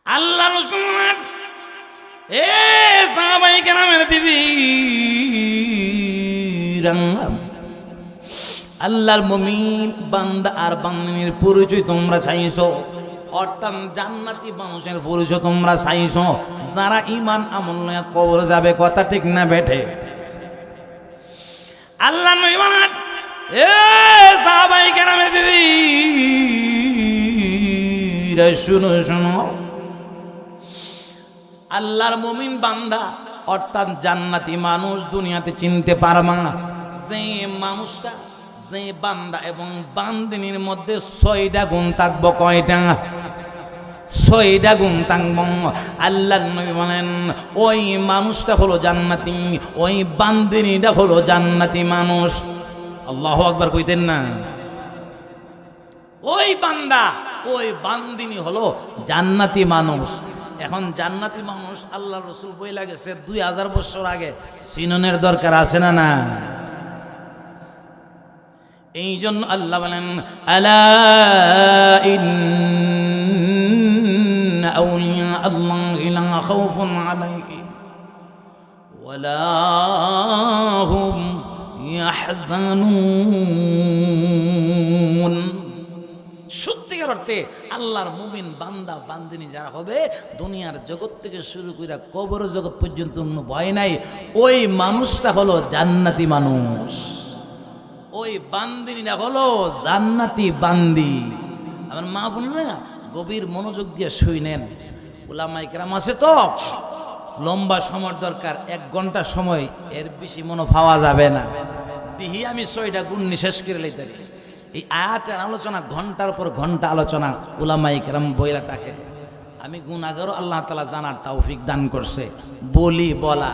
আল্লাহ রাসূল এ সাহাবায়ে কেরামের বিবি আল্লাহর মুমিন বান্দা আর বান্দিনীর পরিচয় তোমরা চাইছো, অর্থাৎ জান্নাতি মানুষের পরিচয় তোমরা চাইছো যারা ঈমান আমল নিয়ে কবর যাবে। কথা ঠিক না বেঠে? আল্লাহ নবী বলেন এ সাহাবায়ে কেরামের বিবি শুনো শুনো, আল্লাহর মুমিন বান্দা অর্থাৎ জান্নাতি মানুষ দুনিয়াতে চিনতে পারবা যে মানুষটা, যে বান্দা এবং বান্দিনীর মধ্যে 6টা গুণ থাকবো। কয়টা? 6টা গুণ থাকবো। আল্লাহর নবী বলেন ওই মানুষটা হলো জান্নাতি, ওই বান্দিনীটা হলো জান্নাতি মানুষ। আল্লাহু আকবার কইতেন না? ওই বান্দা ওই বান্দিনী হলো জান্নাতি মানুষ। এখন জান্নাতি মানুষ আল্লাহ রসুল বইলা গেছে 2000 বছর আগে, চিননের দরকার আছে না? না, এই জন্য আল্লাহ বলেন আলা ইন্না আউলিয়া আল্লাহি লা খাউফুন আলাইহিম ওয়ালা হুম ইয়াহজানুন। সত্যিকার অর্থে আল্লাহর মুমিন বান্দা বান্দিনী যারা হবে, দুনিয়ার জগৎ থেকে শুরু করে কবর জগৎ পর্যন্ত কোনো ভয় নাই। ওই মানুষটা হলো জান্নাতি মানুষ, ওই বান্দিনীরা হলো জান্নাতি বান্দি। আমার মা বোনেরা গভীর মনোযোগ দিয়ে শুনেন। উলামায়ে কেরাম আছে তো, লম্বা সময় দরকার, 1 ঘন্টা সময়, এর বেশি মনে পাওয়া যাবে না। দিহি আমি 6টা গুণ শেষ করে লইতে। এই আয়াতের আলোচনা ঘন্টার পর ঘন্টা আলোচনা উলামায়ে কেরাম বইলা থাকে। আমি গুনাহগারও আল্লাহ তাআলা জানার তৌফিক দান করছে, বলি বলা।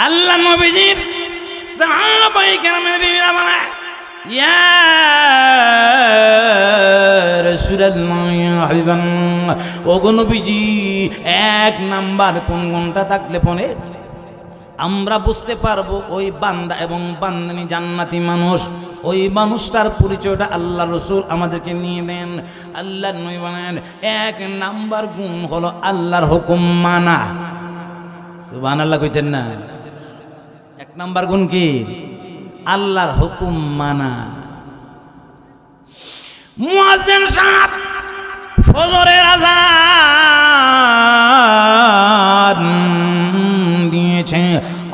আল্লাহ নবীজির সাহাবায়ে কেরামের বিবিরা বলে ইয়া রাসূলুল্লাহ ইয়া হাবিবাল্লাহ, ওগো নবীজি 1 নাম্বার কোন গুণটা থাকলে পরে আমরা বুঝতে পারবো ওই বান্দা এবং বান্দিনী জান্নাতি মানুষ? ওই মানুষটার পরিচয়টা আল্লাহ রসুল আমাদেরকে নিয়ে দেন। আল্লাহ নবী বলেন 1 নাম্বার গুণ হলো আল্লাহর হুকুম মানা। সুবহানাল্লাহ কইতেন না? 1 নাম্বার গুণ কি? আল্লাহর হুকুম মানা। মুয়াজ্জিন সাহেব ফজরের আযান দিয়েছে,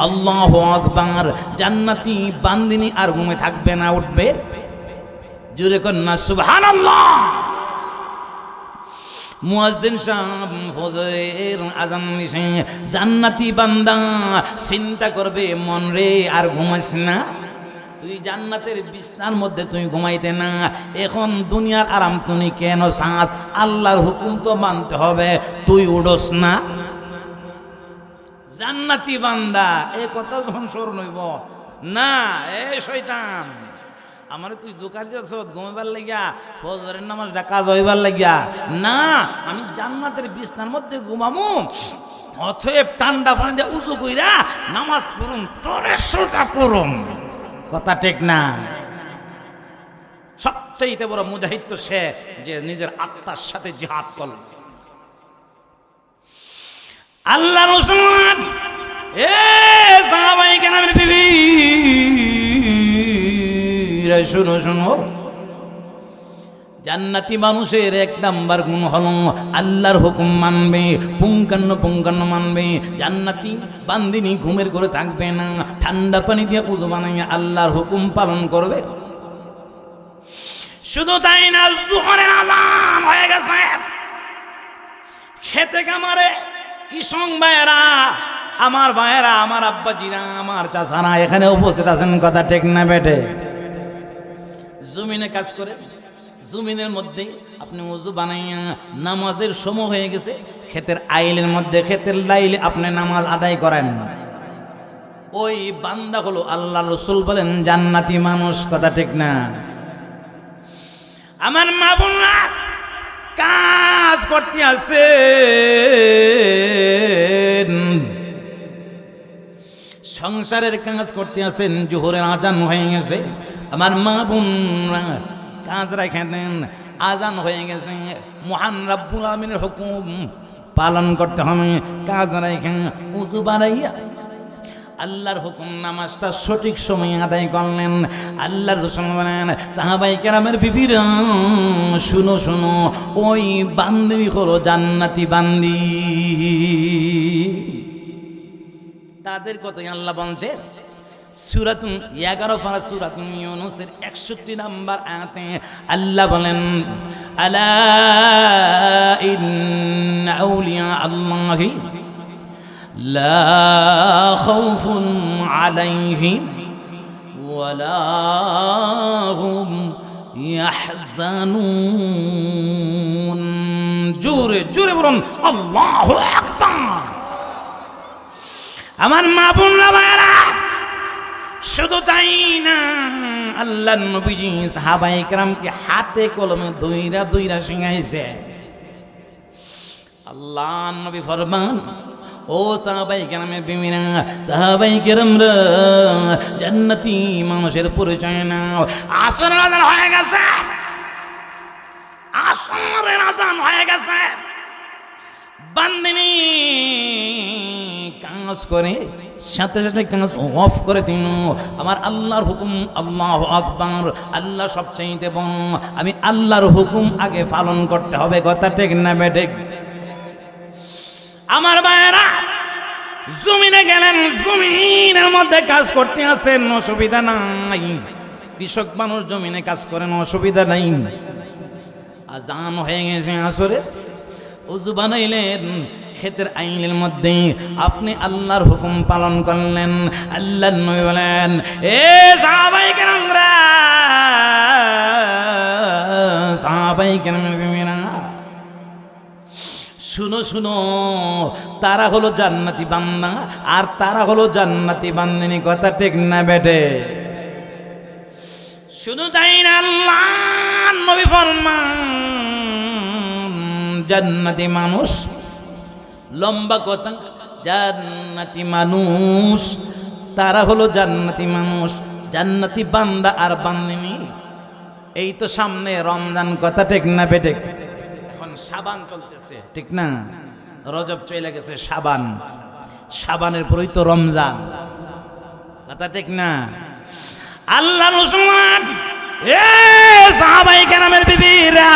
আল্লাহু আকবার। জান্নাতি বান্দিনী আর ঘুমে থাকবে না, উঠবে। জোরে কর না সুবহানাল্লাহ। মুয়াজ্জিন সাহেব ফজরের আযান দিয়েছে, জান্নাতি বান্দা চিন্তা করবে মন রে আর ঘুমাস না, তুই জান্নাতের বিছনার মধ্যে তুই ঘুমাইতে না, এখন দুনিয়ার আরাম তুমি কেন চাস? আল্লাহর হুকুম তো মানতে হবে, তুই উড়স না। জান্নাতি বান্দা এই কথা যখন স্মরণ হইব না, এ শয়তান আমারে তুই দোকান যাচ্ছ ঘুমাইবার লাগিয়া, ফজরের নামাজটা কাজ হইবার লাগিয়া না, আমি জান্নাতের বিছনার মধ্যে ঘুমামু, অতএব ঠান্ডা পানি দিয়ে উঁচু কইরা নামাজ পড়ুন, তোরে সোজা করুন। কথা ঠিক না? সবচেয়ে বড় মুজাহিদ তো সে যে নিজের আত্মার সাথে জিহাদ করল। আল্লাহ রাসূল এ সাহাবায়ে কেরামের বিবি শুনো শুনো, জান্নাতি মানুষের 1 নাম্বার গুণ হলো আল্লাহর হুকুম মানবে, পুঙ্খানুপুঙ্খানু মানবে। জান্নাতি বান্দিনী ঘুমের ঘরে থাকবে না, ঠান্ডা পানি দিয়ে উযু বানাইয়া আল্লাহর হুকুম পালন করবে। শুধু তাই না, যোহরের আযান হয়ে গেছে, খেতে কামারে কৃষক ভাইয়েরা, আমার ভাইয়েরা, আমার আব্বাজিরা, আমার চাচারা এখানে উপস্থিত আছেন। কথা ঠিক না বেটে? জমিনে কাজ করে, জমিনের মধ্যে আপনি ওযু বানাইয়া নামাজের সময় হয়ে গেছে, ক্ষেতের আইলের মধ্যে, ক্ষেতের লাইলে আপনি নামাজ আদায় করেন। ওই বান্দা হলো আল্লাহ রসুল বলেন জান্নাতি মানুষ। কথা ঠিক না? আমার মা বোনরা কাজ করতে আছে, সংসারের কাজ করতে আছেন, জোহরের আজান হয়ে গেছে, আমার মা বোনরা কাজ রেখে দেন, আজান হয়ে গেছে, মহান রব্বুল আলামিনের হুকুম পালন করতে হবে। কাজ রেখে উযু বানাইয়া আল্লাহর হুকুম নামাজটা সঠিক সময়ে আদায় করলেন। আল্লাহর রাসূল বলেন, সাহাবায়ে কেরামের বিবিরা শুনো শুনো, ওই বান্দি হলো জান্নাতি বান্দি। তাদের কথাই আল্লাহ বলছে সূরাত 11 পারা সূরাত ইউনূসের 61 নম্বর আয়াতে আল্লাহ বলেন, আলা ইন্না আউলিয়া আল্লাহি লা খাউফুন আলাইহিম ওয়ালা হুম ইয়াহজানুন। জোরে জোরে বলুন আল্লাহু আকবার। আমার মা বোনরা ভাইরা, শুধু তাই না, আল্লাহর নবীজি সাহাবায়ে কেরামকে হাতে কলমে দইরা দইরা শিখাইছে। আল্লাহর নবী ফরমান, ও সাহাবায়ে কেরামের বিবিরা, সাহাবায়ে কেরামরা জান্নাতি মানুষের পরিচয় নাও। আসরের আযান হয়ে গেছে, আসরের আযান হয়ে গেছে। বান্দিনী কাজ করে সাথে সাথে কাজ অফ করে দিন। আমার আল্লাহর হুকুম, আল্লাহু আকবার, আল্লাহ সবচাইতে বড়, আমি আল্লাহর হুকুম আগে পালন করতে হবে। কথা ঠিক না বেঠিক? আমার ভাইয়েরা, জমিনে গেলেন, জমিনের মধ্যে কাজ করতে আছেন, অসুবিধা নাই। কৃষক মানুষ জমিনে কাজ করেন, অসুবিধা নাই। আজান হয়ে গেছে আসরে, উযু বানাইলেন, ক্ষেতের আইনের মধ্যে আপনি আল্লাহর হুকুম পালন করলেন। আল্লাহর নবী বলেন, এ সাহাবায়ে কেরামরা, সাহাবায়ে কেরামের বিবিরা, শুনো শুনো, তারা হলো জান্নাতি বান্দা আর তারা হলো জান্নাতি বান্দিনী। কথা ঠিক না বেটে? শুধু তাই না, আল্লাহর নবী ফরমান, জান্নাতি মানুষ, লম্বা কথা, জান্নাতি মানুষ, তারা হলো জান্নাতি মানুষ, জান্নাতি বান্দা আর বান্দিনী। এই তো সামনে রমজান। কথা ঠিক না বেটে? এখন শাবান চলতেছে, ঠিক না? রজব চলে গেছে, শাবান, শাবানের পরেই তো রমজান। কথা ঠিক না? আল্লাহ রাসূল, এ সাহাবায়ে কেরামের বিবিরা,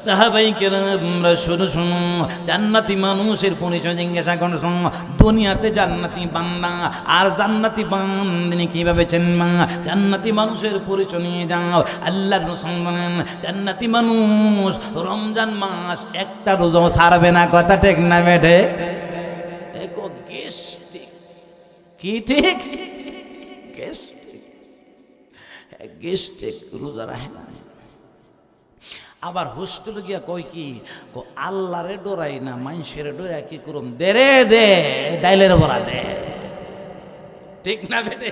সাহাবায়ে কেরামরা, শুনো শুনো, জান্নাতি মানুষের পরিচয় জিজ্ঞাসা করছো। দুনিয়াতে জান্নাতি বান্দা আর জান্নাতি বান্দিনী কিভাবে চিনবা? জান্নাতি মানুষের পরিচয় নিয়ে যাও। আল্লাহর রাসূল বলেন, জান্নাতি মানুষ রমজান মাস একটা রোজাও ছাড়বে না। কথা ঠিক না বেঠে? কি ঠিক? গেস্টিক রোজা রাখে না। আবার হোস্টেলে গিয়া কই কি, আল্লাহরে ডোরাই না, মানুষের ডোরা কি করুম, দে রে দে, ডাইলের বড়া দে। ঠিক না বেটে?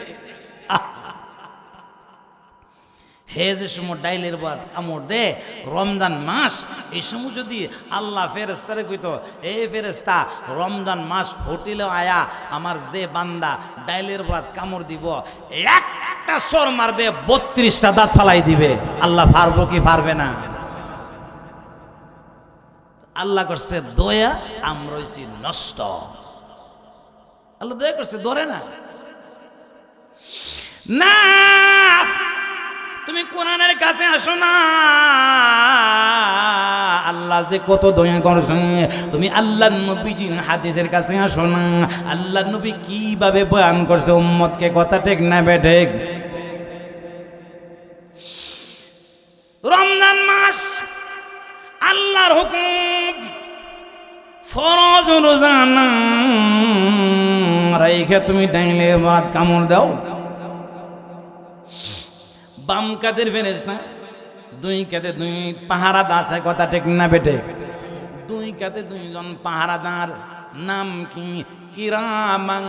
হে যে সময় ডাইলের ভাত কামড় দে, রমজান মাস, এই সময় যদি আল্লাহ ফেরেশতারে কইতো, এই ফেরেশতা, রমজান মাস হোটেলে আয়া আমার যে বান্দা ডাইলের ভাত কামড় দিব, একটা সর মারবে, 32টা দাঁত ফালাই দিবে। আল্লাহ পারবো কি পারবে না? আল্লাহ করছে দয়া, আমরা হইছি নষ্ট। আল্লাহ দয়া করছে, ধরে না। না, তুমি কোরআনের কাছে আসো না, আল্লাহ যে কত দয়া করছে। তুমি আল্লাহর নবীজির হাদিসের কাছে আসো না, আল্লাহর নবী কিভাবে বয়ান করছে উম্মতকে। কথা ঠিক না বেঠিক? রমজান মাস আল্লাহর হুকুম, ফরজ রোজা না রাইখে তুমি ডাইলে ভাত কামড় দাও। বাম কাদের ফেরেশতা, দুই কাঁধে দুই পাহারাদার আছে। কথা ঠিক না বেটে? দুই কাঁধে দুইজন পাহারাদার। নাম কি? কিরামান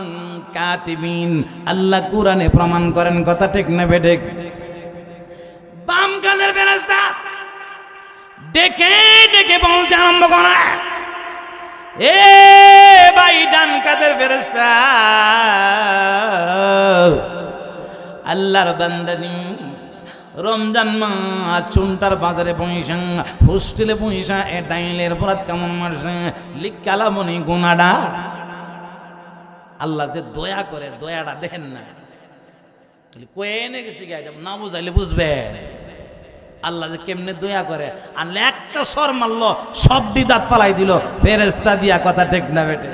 কাতিবিন। আল্লাহ কুরআনে প্রমাণ করেন। কথা ঠিক না বেটে? বাম কাঁধের ফেরেশতা ডেকে ডেকে বলতে আরম্ভ করে, এ ভাই ডান কাঁধের ফেরেশতা, আল্লাহর বান্দানি রমজান মাস চুনটার বাজারে পয়সা হোস্টেলে পয়সা এ ডাইলের পরাত কেমন মারছে লিকালামনি গুনাডা আল্লাহ যে দয়া করে দয়াটা দেখেন না কয়ে এনে গেছি গাড়ি না বুঝাইলে বুঝবে আল্লাহ যে কেমনে দয়া করে আর একটা সর মারলো সব দিদাত পালাই দিল ফেরেস্তা দিয়া কথা ঠিক না বেটে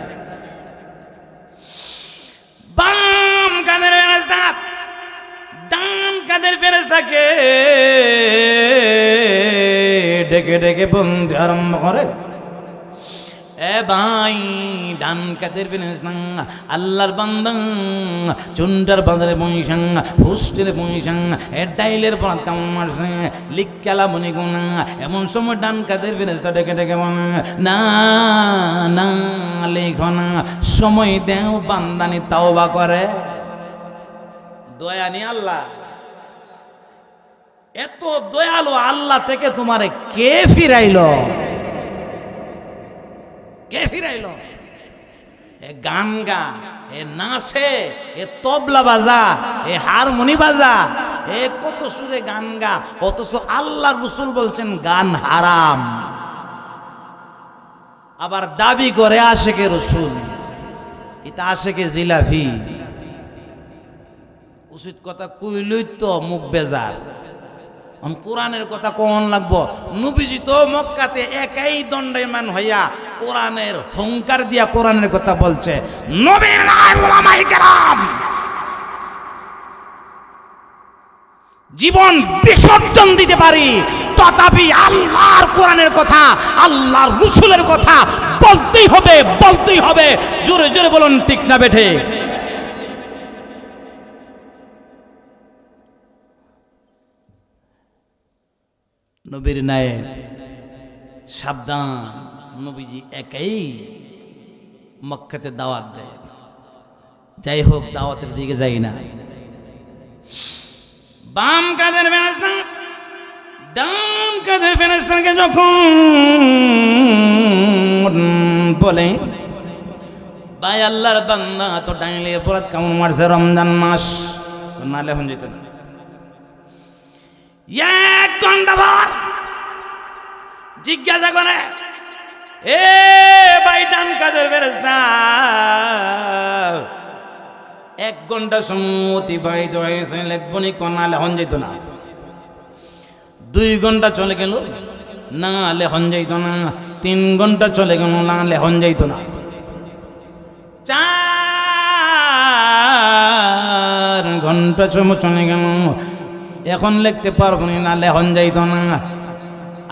বাম কাদের ফেরেস্তা ডান কাদের ফেরেস্তাকে ডেকে ডেকে বন্ধু আরম্ভ করে এ ভাই ডান কাদের ফেরেস্তা আল্লাহর বান্দা চুন্ডার বাজারে বইসা হোস্টেলে বইসা এ ডাইলের পর কাম মারছে লিকালা মনি গুনা এমন সময় ডান কাদের ফেরেস্তা ডেকে ডেকে বলে না না লেখো না সময় দেও বান্দানি তাওবা করে দয়ানি আল্লাহ এত দয়ালু আল্লাহ থেকে তোমারে কে ফিরাইলো কে ফিরাইলো এ গান গা এ নাচে এ তবলা বাজা এ হারমোনি বাজা এ কত সুরে গান গা অথচ আল্লাহ রসুল বলছেন গান হারাম আবার দাবি করে আশেকে রসুল এটা আশেকে জিলাফি উচিত কথা কইলই তো মুখ বেজার কোরআনের কথা কোন লাগবো নবীজি তো মক্কাতে একাই দণ্ডায়মান হইয়া কোরআনের হুঙ্কার দিয়া কোরআনের কথা বলছে নবীর নাই উলামায়ে কেরাম জীবন বিসর্জন দিতে পারি তথাপি আল্লাহর কোরআনের কথা আল্লাহর রাসূলের কথা বলতেই হবে জোরে জোরে বলুন ঠিক না বেঠে নবীর নায়ে সাবধান নবীজি একাই মক্কাতে দাওয়াত দেয় যাই হোক দাওয়াতের দিকে যাই না বাম কাদের ফেরেশতা ডান কাদের ফেরেশতাকে যখন বলে ভাই আল্লাহর বান্দা তো ডাইলের পরাত কেমন মারছে রমজান মাস নালে হন যেত না এক ঘন্টা পর জিজ্ঞাসা করে এ ভাই ডান কাদের ফেরেশতা এক ঘন্টা সময় অতিবাহিত হয়েছে লেখবনি কনা লেখন যেত না 2 ঘন্টা চলে গেল না লেখন যাইত না 3 ঘন্টা চলে গেল না লেখন যাইত না 4 ঘন্টা সময় চলে গেল এখন লিখতে পারবো না লেখন যাইত না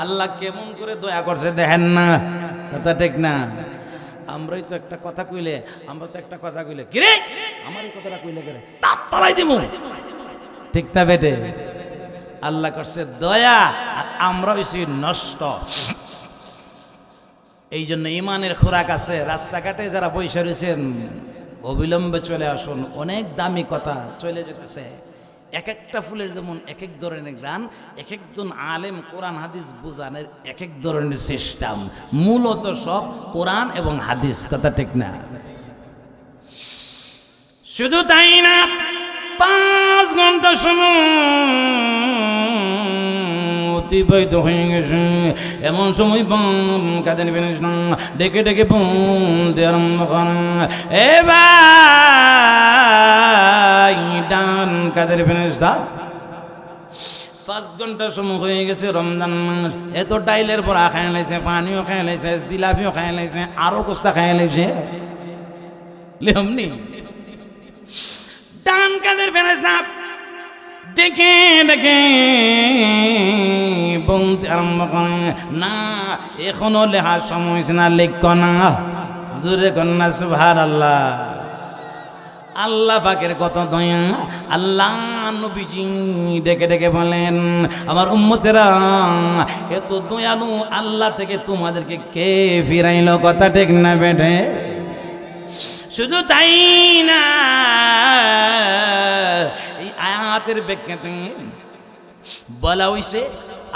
আল্লাহ কেমন করে দয়া করছে দেখেন না কথা ঠিক না আমরাই তো একটা কথা কইলে কিরে আমার এই কথাটা কইলে করে তাপ পালাই দিমু ঠিক তা বেটে আল্লাহ করছে দয়া আর আমরা হইছি নষ্ট এই জন্য ইমানের খোরাক আছে রাস্তাঘাটে যারা পয়সা রয়েছেন অবিলম্বে চলে আসুন অনেক দামি কথা চলে যেতেছে এক একটা ফুলের যেমন এক এক ধরনের গান এক একজন আলেম কোরআন হাদিস বোঝানোর এক এক ধরনের সিস্টেম মূলত সব কোরআন এবং হাদিস কথা ঠিক না শুধু তাই না 5 ঘন্টা সময় অতিবাহিত হয়ে গেছে এমন সময় বাম কাদের ফেরেশতা ডেকে ডেকে বলতে আরম্ভ করে এ ভাই ডান কাদের ফেরেশতা 5 ঘন্টা সময় হয়ে গেছে রমজান মাস এত ডাইলের বড়া খায় লাইছে পানিও খায় লাইছে জিলাপিও খায় লাইছে আরো কোস্তা খায় লাইছে লেমনি ডান কাদের ফেরেশতা ডেকে ডেকে বলতে আরম্ভ করে না এখনো লেখার সময় হয়েছে না লেখ না জোরে কন্যা সুবহানাল্লাহ আল্লাহ পাকের কত দয়া আল্লাহ নবীজি ডেকে ডেকে বলেন আমার উম্মতেরা এত দয়ালু আল্লাহ থেকে তোমাদেরকে কে ফিরাইলো কথা ঠিক না বেটে শুধু তাই না এই আয়াতের ব্যাখ্যাতে বলা হইছে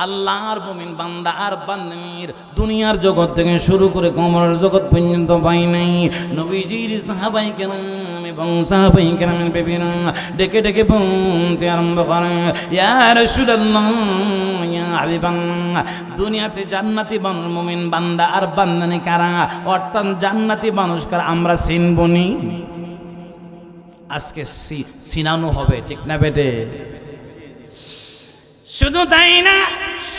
আল্লাহর মুমিন বান্দা আর বান্দার দুনিয়ার জগৎ থেকে শুরু করে কবরের জগৎ পর্যন্ত পাই নাই নবীজির সাহাবায়ে কেরাম এবং সাহাবায়ে কেরামের বিবিরা ডেকে ডেকে বলতে আরম্ভ করে, ইয়া রাসূলুল্লাহ, ইয়া হাবিবাল্লাহ, দুনিয়াতে জান্নাতি মানুষ মুমিন বান্দা আর বান্দানি কারা, অর্থাৎ জান্নাতি মানুষ কারা আমরা চিনবনি। আজকে চিনানো হবে, ঠিক না বেটে? শুধু তাই না,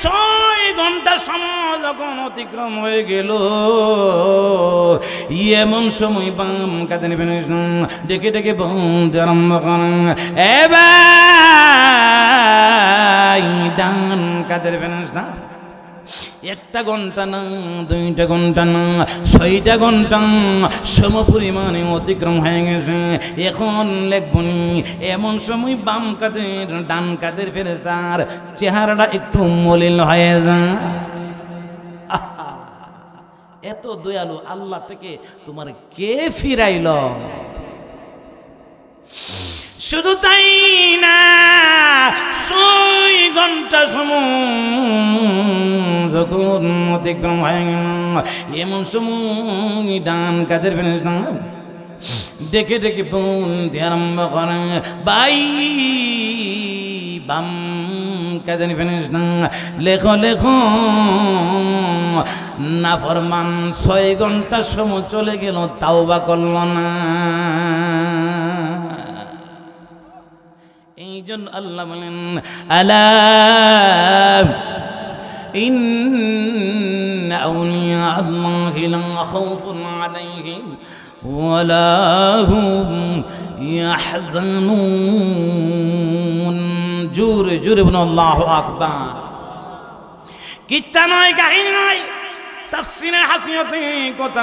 6 ঘন্টা সময় যখন অতিক্রম হয়ে গেল, এমন সময় বাম কাঁধে ডেকে ডেকে বলতে আরম্ভ করেন, এ ভাই ডান কাঁধের ফেনেস না, 1 ঘন্টা না, 2 ঘন্টা না, 6 ঘন্টা সম পরিমাণে অতিক্রম হয়ে গেছে। এখন লেখবনি এমন সময় বাম কাঁধের ডান কাঁধের ফেরেশতার চেহারাটা একটু মলিন হয়ে যায়। এত দয়ালু আল্লাহ থেকে তোমার কে ফিরাইল? শুধু তাই না, 6 ঘন্টা সময় যখন অতিক্রম হয়ে গেল, এমন সময় ডান কাঁধের ফেরেশতা ডেকে ডেকে বলতে আরম্ভ করে, ভাই বাম কাঁধের ফেরেশতা লেখো লেখো, নাফরমান 6 ঘন্টা সময় চলে গেল, তাওবা করল না। এই জন্য আল্লাহ বলেন, আলা ইন্না আউলিয়া আল্লাহি লা খাউফুন আলাইহিম ওয়া লা হুম ইয়াহজানুন। জোরে জোরে বলুন আল্লাহু আকবার। কিচ্ছা নয়, কাহিনী নয়, তাফসীরের হাসিয়তে কথা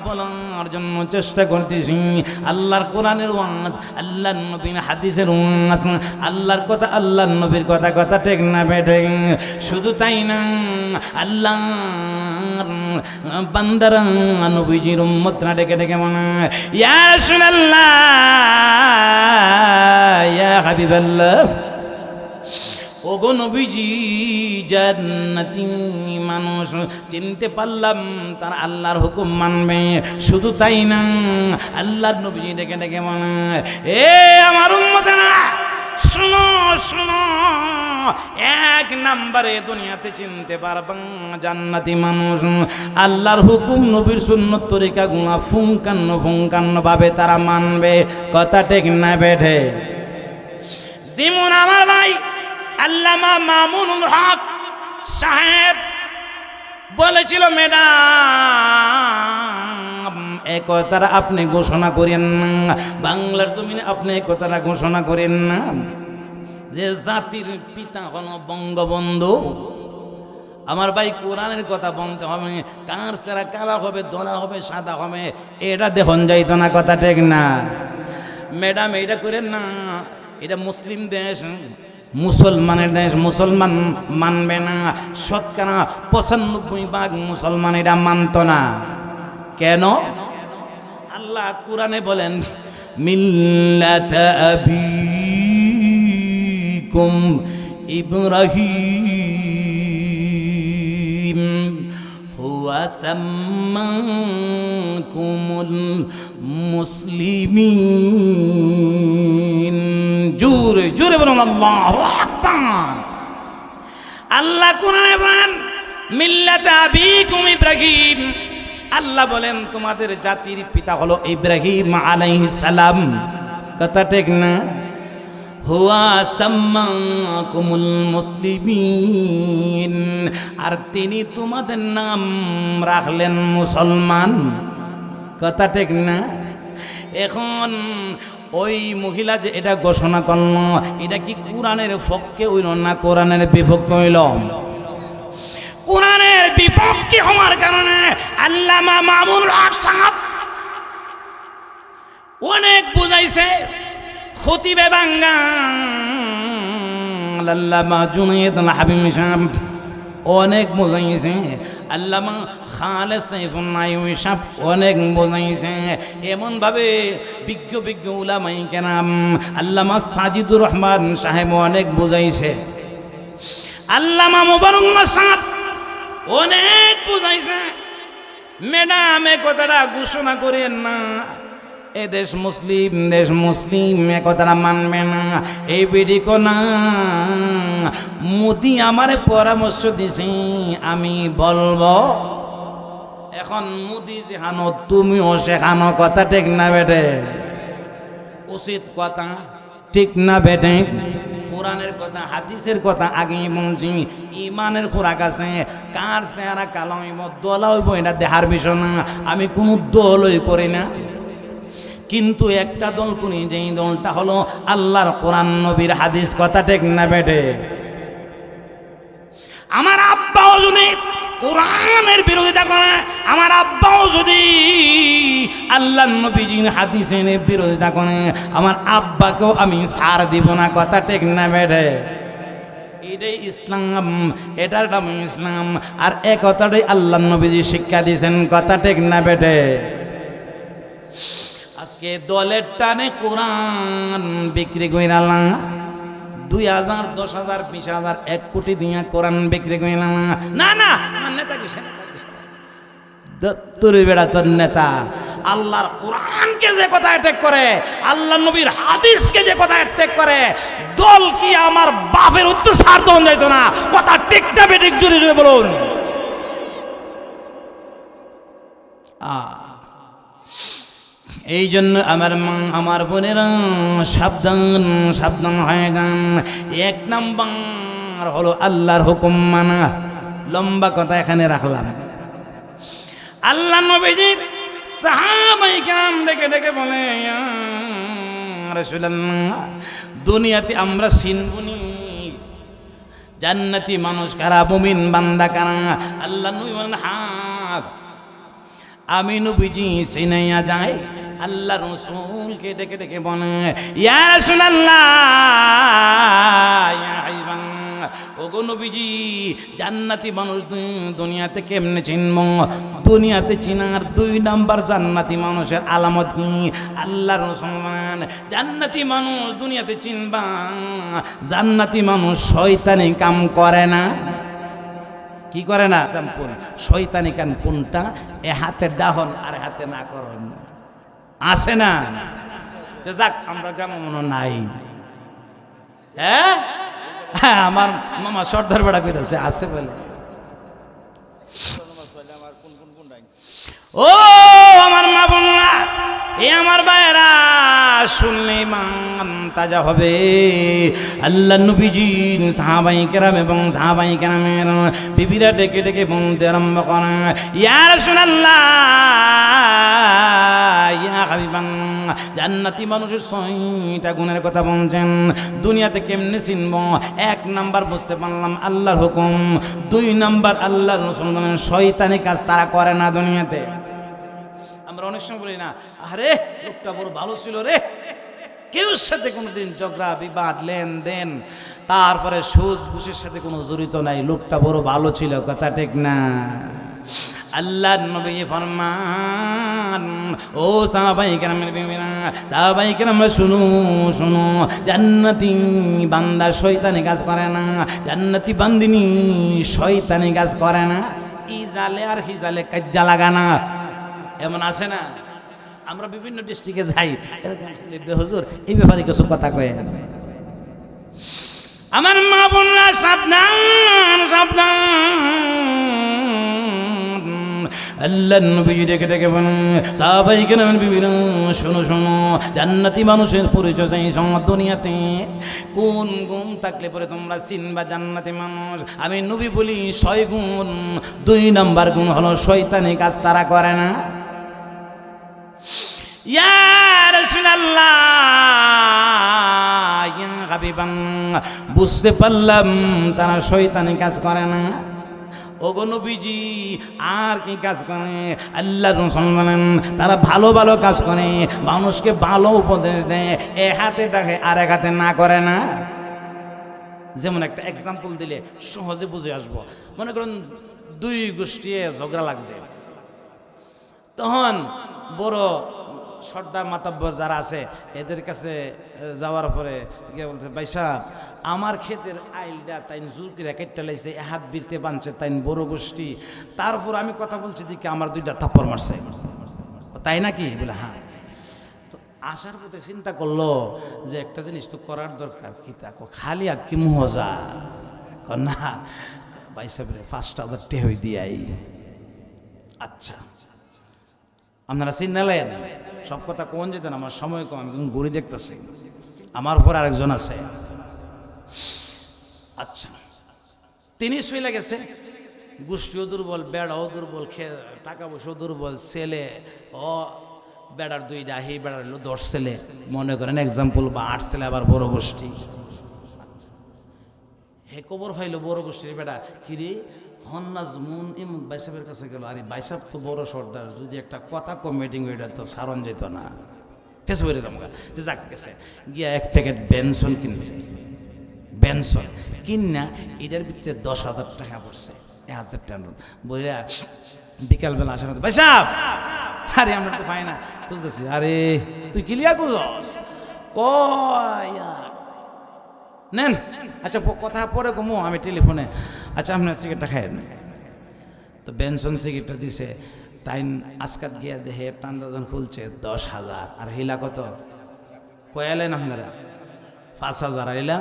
বলার জন্য চেষ্টা করতেছি। আল্লাহর কোরআনের ওয়াজ, আল্লাহর নবীর হাদিসের ওয়াজ, আল্লাহর কথা, আল্লাহর নবীর কথা, কথা ঠিক না বেঠে? শুধু তাই না, আল্লাহর বান্দারা নবীজির উম্মতরা ডেকে ডেকে বলে, ইয়া রাসূলুল্লাহ, ইয়া হাবিবাল্লাহ, ওগো নবীজি, জান্নাতি মানুষ চিনতে পারলাম তার আল্লাহর হুকুম মানবে। শুধু তাই না, আল্লাহর নবীজি ডেকে ডেকে বলে, এ আমার উম্মতেরা, শুনো শুনো, 1 নম্বরে দুনিয়াতে চিনতে পারবা জান্নাতি মানুষ আল্লাহর হুকুম নবীর সুন্নত তরিকা গুণা ফুঙ্কান্ন ভাবে তারা মানবে। কথা ঠিক না বেঠে? যেমন আমার ভাই আল্লামা মামুনুল হক সাহেব বলেছিল, ম্যাডাম এক কথাটা আপনি ঘোষণা করেন না, বাংলার জমিনে আপনি এক কথাটা ঘোষণা করেন না যে জাতির পিতা হলো বঙ্গবন্ধু। আমার ভাই কোরআনের কথা বলতে হবে, কার সেরা কালা হবে, দোলা হবে, সাদা হবে, এটা দেখুন যাইতো না। কথা ঠিক না ম্যাডাম? এটা করেন না, এটা মুসলিম দেশ, মুসলমানের দেশ, মুসলমান মানবে না। শতকরা 95% মুসলমান এটা মানত না। কেন? আল্লাহ কোরআনে বলেন, মিল্লাতা আবিকুম ইব্রাহিম হুয়া সাম্মাকুমুল মুসলিমিন। জোরে জোরে বলুন আল্লাহু আকবার। আল্লাহ কোরআনে বলেন, মিল্লাতা আবিকুম ইব্রাহিম, আল্লাহ বলেন তোমাদের জাতির পিতা হলো ইব্রাহিম আলাইহিস সালাম। কথা ঠিক না? হুয়া সাম্মাকুমুল মুসলিমিন, আর তিনি তোমাদের নাম রাখলেন মুসলমান। কথা ঠিক না? এখন ওই মহিলা যে এটা ঘোষণা করল, এটা কি কোরআনের পক্ষে হইল না কোরআনের বিপক্ষে হইল? কোরআনের বিপক্ষে হওয়ার কারণে আল্লামা মামুনুল হক সাহেব অনেক বুঝাইছে, খতিবে বাঙ্গাল আল্লামা জুনায়েদ আল হাবিব সাহেব অনেক বোঝাইছে, আল্লামা খালেদ সাইফুল্লাহ সাহেব অনেক বোঝাইছে। এমনভাবে বিজ্ঞ বিজ্ঞ উলামায়ে কেরাম আল্লামা সাজিদুর রহমান সাহেব অনেক বোঝাইছে, আল্লামা মুবারক সাহেব অনেক বোঝাইছে। ম্যাডাম এ কথাটা ঘোষণা করেন না, এ দেশ মুসলিম এ কথাটা মানবে না। এই বিডিকো না মোদি আমারে পরামর্শ দিছে আমি বলবো। এখন মোদি যেখানো তুমিও সেখানো, কথা ঠিক না বেটে? উচিত কথা ঠিক না বেটে? কোরআনের কথা হাদিসের কথা আগেই বলছি। ইমানের খোরাক আছে, কার চেহারা কালো হইব দোলা হইব এটা দেহার বিষয় না। আমি কোনো দলই করি না, কিন্তু একটা দল করি, যেই দলটা হলো আল্লাহর কোরআন নবীর হাদিস, কথা ঠিক না বেটে? আমার আব্বাও যদি কোরআনের বিরোধিতা করে, আমার আব্বাও যদি আল্লাহ নবীজির হাদিসের বিরোধিতা করে, আমার আব্বাকেও আমি ছাড় দিব না, কথা ঠিক না বেটে? এটাই ইসলাম, এটার নাম ইসলাম। আর এ কথাটাই আল্লাহ নবীজি শিক্ষা দিয়েছেন, কথা ঠিক না বেটে? আজকে দলের টানে কোরআন বিক্রি কইরালাম 2000, 10,000, 20,000, 1 কোটি দিয়া কোরআন বিক্রি কইরালাম। না না আমার নেতা কিসে, তোর বেড়া তোর নেতা। আল্লাহর কোরআনকে যে কথা অ্যাটাক করে, আল্লাহ নবীর হাদিসকে যে কথা অ্যাটাক করে, দল কি আমার বাপের উত্তর সার দন যাইতো না, কথা ঠিক না বেঠিক জোরে জোরে বলুন। এই জন্য আমার মা আমার বোনেরা সাবধান হয়ে যান। 1 নাম্বার হলো আল্লাহর হুকুম মানা। লম্বা কথা এখানে রাখলাম। আল্লাহ নবীজির সাহাবায়ে কেরাম ডেকে ডেকে বলে, ইয়া রাসূলুল্লাহ, দুনিয়াতে আমরা চিনবনি জান্নাতি মানুষ কারা, মুমিন বান্দা কারা? আল্লাহ নবী বলেন, হ্যাঁ আমি নবীজি চিনাইয়া যায়। আল্লাহ রাসূলকে ডেকে ডেকে বলে, ইয়া রাসূলুল্লাহ, ইয়া হাবিবাল্লাহ, ওগো নবীজি, জান্নাতি মানুষ দুনিয়াতে কেমনে চিনব? দুনিয়াতে চিনার 2 নাম্বার জান্নাতি মানুষের আলামত কি? আল্লাহ রাসূল বলেন, জান্নাতি মানুষ দুনিয়াতে চিনবা, জান্নাতি মানুষ শয়তানি কাম করে না। কি করে না? এক্সাম্পল, শয়তানি কাম কোনটা? এ হাতে ডাহন আর হাতে না করন, আছে না? যাক, আমরা গ্রামে মনে নাই। হ্যাঁ, আমার মামা সর্দার বেড়া কইতাছে আছে বলে। ও আমার মা বোনরা, এ আমার ভাইরা, শুনলে মান তাজা হবে। আল্লাহ নবীজির সাহাবায়ে কেরাম এবং সাহাবায়ে কেরামের বিবিরা ডেকে ডেকে বলতে আরম্ভ করে, ইয়া রাসূলুল্লাহ, ইয়া হাবিবাল্লাহ, জান্নাতি মানুষের 6টা গুণের কথা বলছেন। দুনিয়াতে কেমনে চিনব? 1 নাম্বার বুঝতে পারলাম আল্লাহর হুকুম। 2 নাম্বার আল্লাহর রাসূল বলেন, শয়তানি কাজ তারা করে না দুনিয়াতে। আমরা অনেক সময় বলি না, আরে লোকটা বড় ভালো ছিল রে, কেউ সাথে কোনোদিন ঝগড়া বিবাদ লেনদেন, তারপরে সুদ ঘুষের সাথে কোনো জড়িত নাই, লোকটা বড় ভালো ছিল, কথা ঠিক না? আল্লাহ নবী ফরমান, ও সাহাবায়ে কেরামের বিবিরা, সাহাবায়ে কেরামরা শুনো শুনো, জান্নাতি বান্দা শয়তানি কাজ করে না, জান্নাতি বান্দিনী শয়তানি কাজ করে না। ইজালে আর হিজালে কাজ্জা লাগানা, এমন আছে না? আমরা বিভিন্ন ডিস্ট্রিক্টে যাই, এরকম স্লিপ দে হুজুর, এই ব্যাপারে কিছু কথা কয়ে। আমার মা বোনরা সাবধান সাবধান। আল্লাহ নবী ডেকে ডেকে বলেন, সাহাবায়ে কেরামের বিবিরা শোনো শোনো, জান্নাতি মানুষের পরিচয় চাই দুনিয়াতে কোন গুণ থাকলে পরে তোমরা চিনবা জান্নাতি মানুষ? আমি নবী বলি 6 গুণ। 2 নাম্বার গুণ হলো শয়তানি কাজ তারা করে না। ইয়া রাসূলুল্লাহ, ইয়া হাবিবাল্লাহ, বুঝতে পারলাম তারা শয়তানি কাজ করে না। ওগো নবীজি, আর কি কাজ করে? আল্লাহর রাসূল বলেন, তারা ভালো ভালো কাজ করে, মানুষকে ভালো উপদেশ দেয়, এ হাতে ডাকে আর এক হাতে না করে না। যেমন একটা এক্সাম্পল দিলে সহজে বুঝে আসবো। মনে করুন 2 গোষ্ঠী ঝগড়া লাগছে, তখন বড় সর্দার মাতাব্বর যারা আছে এদের কাছে যাওয়ার পরে গিয়ে বলছে, ভাই সাহেব, আমার ক্ষেতের আইলটা তাই জোর করে কেটে লাইছে, হাত বিরতে বানছে তাই বড় গোষ্ঠী, তারপর আমি কথা বলছি দিকে আমার 2টা থাপ্পড় মারছে। তাই নাকি? বলে হ্যাঁ। আসার পথে চিন্তা করলো যে একটা জিনিস তো করার দরকার, কি তা খালি আর কি মজা না ভাই সাহেব 5,000 টাকা হই দিয়াই। আচ্ছা আপনারা চিন্নালেন, সব কথা কোন যেতেন, আমার সময় কম, আমি ঘুরে দেখতেছি, আমার পর আরেকজন আছে। আচ্ছা তিনি শুইলে গেছে, গোষ্ঠীও দুর্বল, বেড়াও দুর্বল, টাকা পয়সাও দুর্বল, ছেলে ও বেড়ার 2টা, হে বেড়ার 10 ছেলে, মনে করেন এক্সাম্পল, বা 8 ছেলে, আবার বড় গোষ্ঠী। হে কবর ফাইলো বড় গোষ্ঠীর বেটা, কিরে হন্নাজমুন ইমুক বাইসাবের কাছে গেল, আরে বাইসাব তো বড় সর্দার, যদি একটা কথা কমিটিং ওইটা তো সারণ যেত না, ফেসে বেড়ে যাবো। যে যাক গেছে গিয়া 1 প্যাকেট বেনসন কিনছে, বেনসন কিনা এটার ভিতরে 10,000 টাকা পড়ছে, 1,000 টাকা বইরা বিকালবেলা আসার মতো, বাইসাব আরে আমরা তো পাই না, খুঁজতেছি, আরে তুই কিলিয়া খুঁজস কয়া নেন, আচ্ছা কথা পরে কমো, আমি টেলিফোনে, আচ্ছা আপনার সিগারেটটা খায়েন। তো বেনসন সিগারেটটা দিছে, তাই আজকাত গিয়া দেহে টান্দাজন খুলছে 10,000, আর হিলা কত কয়ালেন আপনারা 5,000, আর হিলা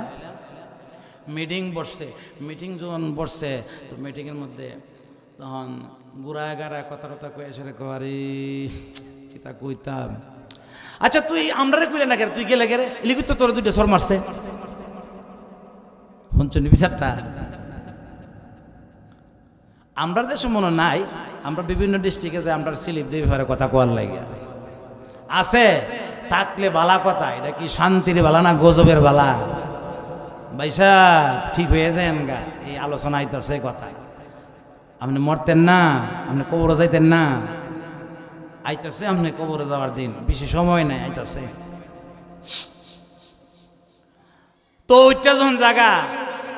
মিটিং বসছে, মিটিং যখন বসছে তো মিটিংয়ের মধ্যে তখন গুড়ায় গাড়ায় কথা কথা কয়ে এসে আরে কিতা কইতাম, আচ্ছা তুই আমরা কইলে না, তুই গেলে গেলে লিখি তো তোর 2টা সর মারছে, শুনছেন বিচারটা? আমরা দেশে মনে নাই, আমরা বিভিন্ন ডিস্ট্রিক্টে যে আমরা স্লিপ দিয়ে ব্যাপারে কথা কোয়ার লাগে আছে, থাকলে বালা কথা, এটা কি শান্তির বালা না গজবের বালা? ভাইসা ঠিক হয়ে যান গা, এই আলোচনা আইতাছে কথা, আপনি মরতেন না, আপনি কবরে যাইতেন না, আইতাছে আপনি কবরে যাওয়ার দিন, বেশি সময় নাই, আইতাছে। তো ওইটা যখন জায়গা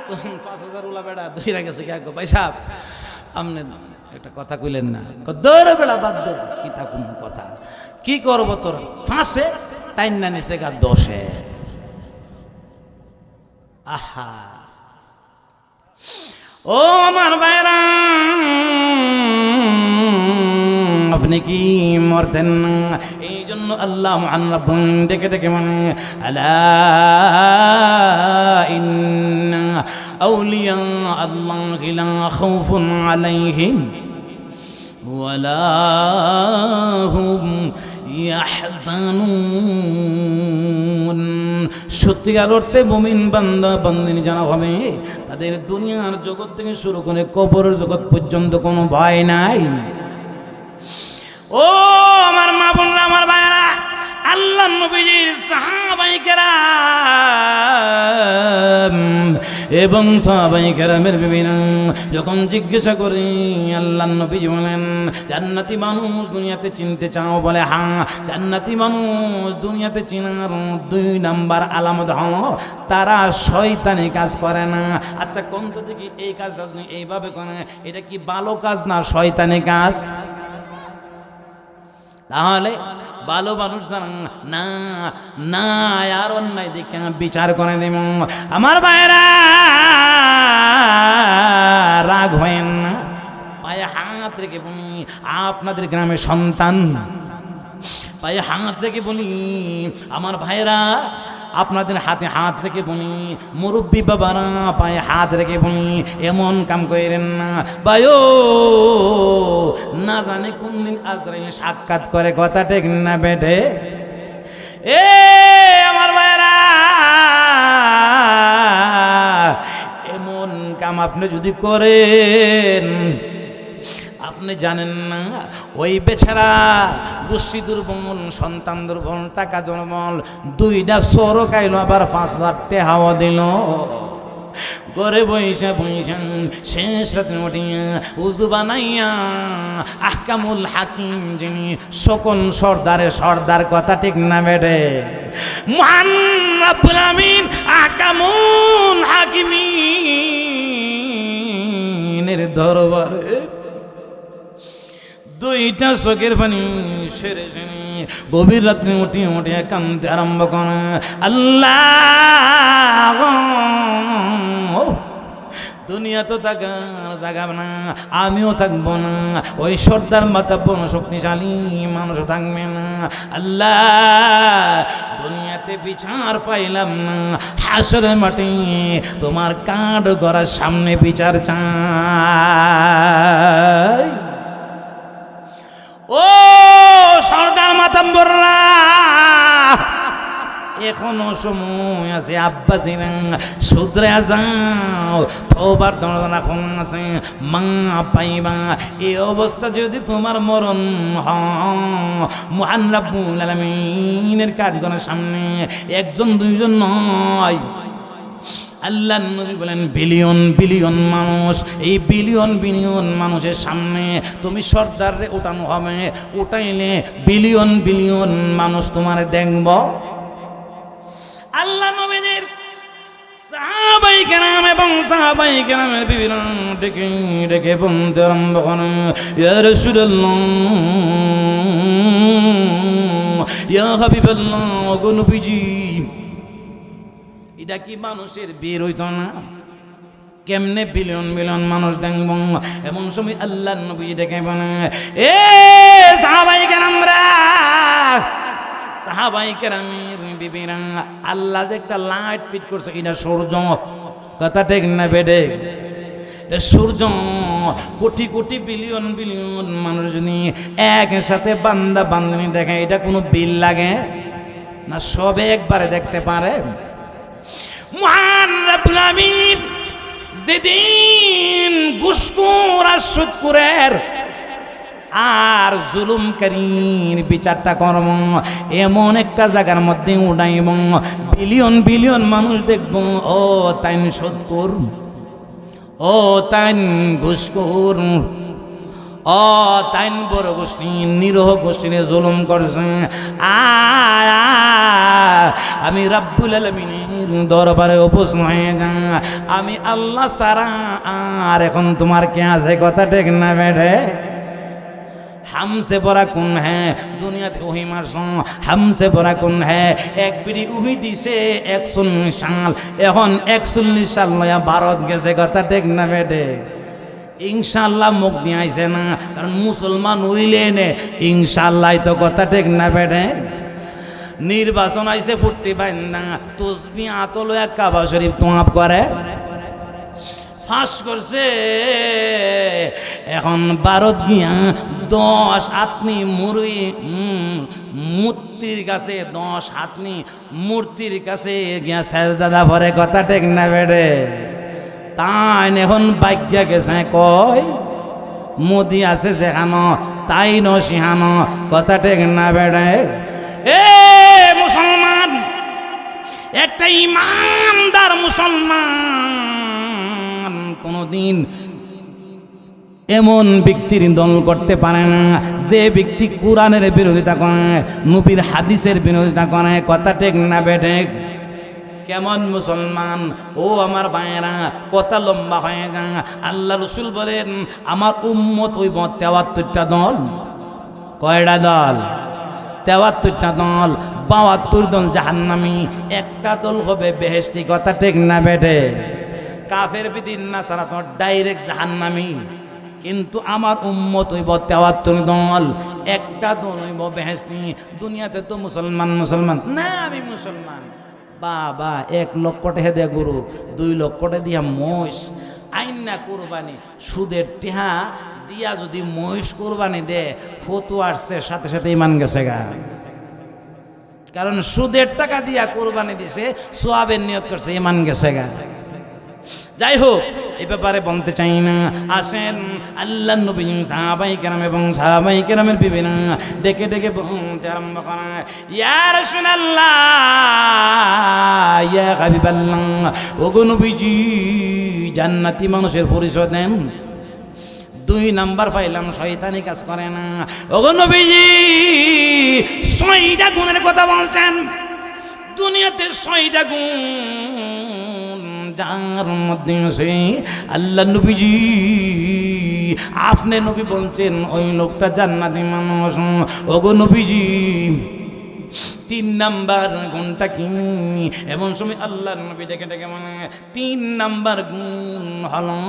তখন 5,000 উলা বেড়া ধইরা গেছে, কে ভাই সাহেব আপনি একটা কথা কইলেন না, দৌড়ে বেড়া বাদ দে, কি তা কোন কথা, কি করব তোর ফাঁসে টাইন না নিচে গা 10-এ। আহা ও আমার ভাইরা, আপনি কি মরতেন না? এই জন্য আল্লাহ মহান রব্বুল ডেকে ডেকে মানে আলা ইন্না আউলিয়া আল্লাহি লা খাউফুন আলাইহিম ওয়ালা হুম ইয়াহজানুন। সত্যিকার অর্থে মুমিন বান্দা বান্দিনী জানা হবে, তাদের দুনিয়ার জগৎ থেকে শুরু করে কবরের জগৎ পর্যন্ত কোনো ভয় নাই। ও আমার মা বোনরা, আমার ভাইরা, আল্লাহ নবীজির সাহাবায়ে কেরাম এবং সাহাবায়ে কেরামের বিবিরা যখন জিজ্ঞাসা করি, আল্লাহ নবীজি বলেন জান্নাতি মানুষ দুনিয়াতে চিনতে চাও? বলে হ্যাঁ। জান্নাতি মানুষ দুনিয়াতে চিনার 2 নাম্বার আলামত হলো তারা শয়তানি কাজ করে না। আচ্ছা কোন তো দেখি এই কাজটা এইভাবে করে, এটা কি ভালো কাজ না শয়তানি কাজ? তাহলে ভালো মানুষ জানা না না আর অন্যায় দেখে বিচার করে দেব। আমার ভাইরা রাগ হয়েন না, পায়ে হাত রেখে বলি, আপনাদের গ্রামে সন্তান পায়ে হাত রেখে বলি, আমার ভাইরা আপনাদের হাতে হাত রেখে বলি, মুরব্বী বাবারা পায়ে হাত রেখে বলি, এমন কাম করেন না বায়ো, না জানে কোন দিন আজরাইল সাক্ষাৎ করে, কথা ঠিক না বেঠে? এ আমার ভাইরা, এমন কাম আপনি যদি করেন, আপনি জানেন না ওই বেচারা গোষ্ঠী দুর্বল, সন্তান দুর্বল, টাকা দুর্বল, 2টা সরো খাইল, আবার 5,000 টাকাও দিল, ঘরে বইসা বইসা শেষ রাতে উঠিয়া উজু বানাইয়া আহকামুল হাকিম যিনি সকল সর্দারে সর্দার, কথা ঠিক না বেড়ে? মহান রব্বুল আমিন আহকামুল হাকিমিনের দরবারে 2টা চোখের পানি সেরে সেরে গভীর রাত্রে উঠিয়ে উঠিয়ে কান্দতে আরম্ভ করে, আল্লাহ দুনিয়া তো থাকার জায়গা না, আমিও থাকবো না, ওই সর্দার মাতাব্বর শক্তিশালী মানুষ থাকবে না। আল্লাহ দুনিয়াতে বিচার পাইলাম না, হাসরের মাঠে তোমার কাঠ গড়ার সামনে বিচার চাই। ও সর্দার মাতাব্বররা, এখনো সময় আছে, আব্বাসিরা শুধরে যাও, তোবার দরজা খোলা আছে, মা পাইবা। এই অবস্থা যদি তোমার মরণ মহান রাব্বুল আলামিনের কাঠগড়ার সামনে একজন দুইজন নয়, আল্লাহ নবী বলেন বিলিয়ন বিলিয়ন মানুষ, এই বিলিয়ন বিলিয়ন মানুষের সামনে তুমি সর্দারে উঠানো হবে, উঠাইলে বিলিয়ন বিলিয়ন মানুষ তোমার দেখব। আল্লাহ নবীদের সাহাবাই কেরাম এবং সাহাবাই কেরামের বিভিন্ন ডেকে ডেকে বলতে আরম্ভ করেন, ইয়া রাসূলুল্লাহ, ইয়া হাবিবাল্লাহ, গো নবীজি, এটা কি মানুষের বের হইতো না? কেমনে বিলিয়ন বিলিয়ন মানুষ দেখব? এমন সময় আল্লাহ নবী ডেকে বলে, এ সাহাবাই কেরামরা, সাহাবাই কেরামের বিবিরা, আল্লাহ যে একটা লাইট ফিট করছে, এটা সূর্য, কথা ঠিক না বেডে? সূর্য কোটি কোটি বিলিয়ন বিলিয়ন মানুষ যদি একসাথে বান্দা বান্দিনী দেখে, এটা কোনো বিল লাগে না? সবে একবারে দেখতে পারে। মহান রব্বুল আমিন যেদিন ঘুষখোর আর সুদখোরের আর জুলুমকারীর বিচারটা করব, এমন একটা জায়গার মধ্যে উঠাইব, বিলিয়ন বিলিয়ন মানুষ দেখব, ও তাই সুদখোর, ও তাই ঘুষখোর, ও তাই বড় গোষ্ঠী নিরহ গোষ্ঠীরে জুলুম করছে। আমি রাব্বুল আলামিনের দরবারে উপস্থিত হয়ে যা, আমি আল্লাহ সারা আর এখন তোমার কে আছে, কথা ঠিক না বেড়ে? हमसे बड़ा कौन है दुनिया वही मारसों, हमसे बड़ा कौन है एक बिड़ी उही दिसे 119 साल, এখন 140 সাল নয়া ভারত গেছে, কথা ঠিক না বেটে? ইনশাআল্লাহ মুখ নিয়ে আইছে না, কারণ মুসলমান হইলে নে ইনশাআল্লাহ, তো কথা ঠিক না বেটে? নির্বাচন আইছে ফুটি বাইন্দা, তুসবি আতলো এক কাবা শরীফ তোয়াপ করে ফাঁস করছে। এখন ভারত গিয়া 10 আতনি মুড়ি মূর্তির কাছে, 10 আতনি মূর্তির কাছে গিয়া সেজদা ভরে, কথা ঠিক না বেড়ে? তাই এখন ভাগ্য গেছে, কয় মোদি আছে যেখানো তাই ন সিহানো, কথা ঠিক না বেড়ে? এ মুসলমান, একটা ইমানদার মুসলমান কোনদিন এমন ব্যক্তির দল করতে পারে না যে ব্যক্তি কোরআনের বিরোধিতা করে, নবীর হাদিসের বিরোধিতা করে, কথা ঠিক না বেটে? কেমন মুসলমান? ও আমার ভাইয়েরা, কথা লম্বা হয়ে যা। আল্লাহ রসুল বলেন আমার উম্মত হইব 73টা দল। কয়টা দল? 73টা দল। 72 দল জাহান্নামী, একটা দল হবে বেহেশতি, কথা ঠিক না বেটে? কাফের বিদিন না সারা তো ডাইরেক্ট জাহান্নামী, কিন্তু আমার উম্মত হইব 73 দল, একটা দল হইব বেহেশতি। দুনিয়াতে তো মুসলমান মুসলমান না, আমি মুসলমান, বাবা 1 লক্ষ টাকা দেয়া গরু, 2 লক্ষ টাকা দিয়া মহিষ আইন না কোরবানি, সুদের টিহা দিয়া যদি মহিষ কোরবানি দে, ফতু আসছে সাথে সাথে ইমান গেছে গা। কারণ সুদের টাকা দিয়া কোরবানি দিছে, সোয়াবের নিয়ত করছে, ইমান গেছে গা। যাই হোক, এই ব্যাপারে বলতে চাই না। আসেন আল্লাহ নবী সাহাবাই কেরাম এবং সাহাবাই কেরামের বিভিন্ন ডেকে ডেকে বলতে আরম্ভ করা, ইয়া রাসূলুল্লাহ, ইয়া হাবিবাল্লাহ, ওগো নবীজি, জান্নাতি মানুষের পরিচয় দেন। 2 নাম্বার পাইলাম শয়তানি কাজ করে না। ওগো নবীজি, 6টা গুণের কথা বলছেন। দুনিয়াতে 6টা গুণ যার মধ্যে আছে আল্লাহ নবীজি, আপনি নবী বলছেন ওই লোকটা জান্নাতি মানুষ। ওগো নবীজি, তিন নাম্বার গুণটা কি? এমন সময় আল্লাহর নবী ডেকে ডেকে মানে তিন নাম্বার গুণ হলো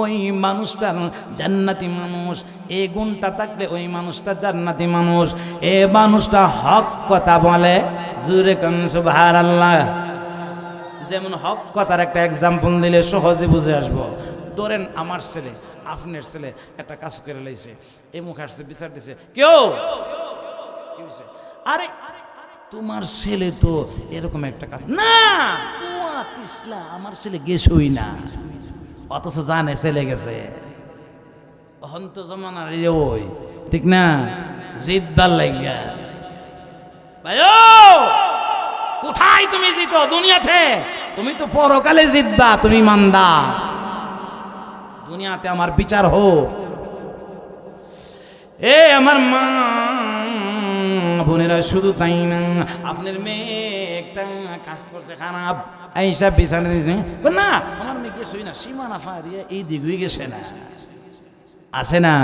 ওই মানুষটার জান্নাতি মানুষ। এই গুণটা থাকলে ওই মানুষটা জান্নাতি মানুষ। এ মানুষটা হক কথা বলে, জোরে কান সুবহানাল্লাহ। যেমন হক কথার একটা এক্সাম্পল দিলে সহজে বুঝে আসবো। ধরেন আমার ছেলে, আপনার ছেলে একটা কাজ করে লাইছে, এই মুখে আসছে বিচার দিছে, কেউ আরে তোমার ছেলে তো এরকম একটা কাজ না, তোমার তিসলা আমার ছেলে গেছই না, অথচ জানে ছেলে গেছে। অহন্ত জমানার ওই ঠিক না, জিদ্দার লাগিয়া ভাই কোথায় তুমি জিতো দুনিয়াতে? তুমি তো পরকালে জিতবা, তুমি মান্দা। দুনিয়াতে আমার বিচার হোক। এ আমার মা বোনেরা, শুধু তাই না, আপনার মেয়ে একটা কাজ করছে খারাপ, এইসব বিছানা দিয়েছে না, আমার মেয়ে কিছুই না, সীমানা ফারিয়া এই দিকেই গেছে না, আছে না?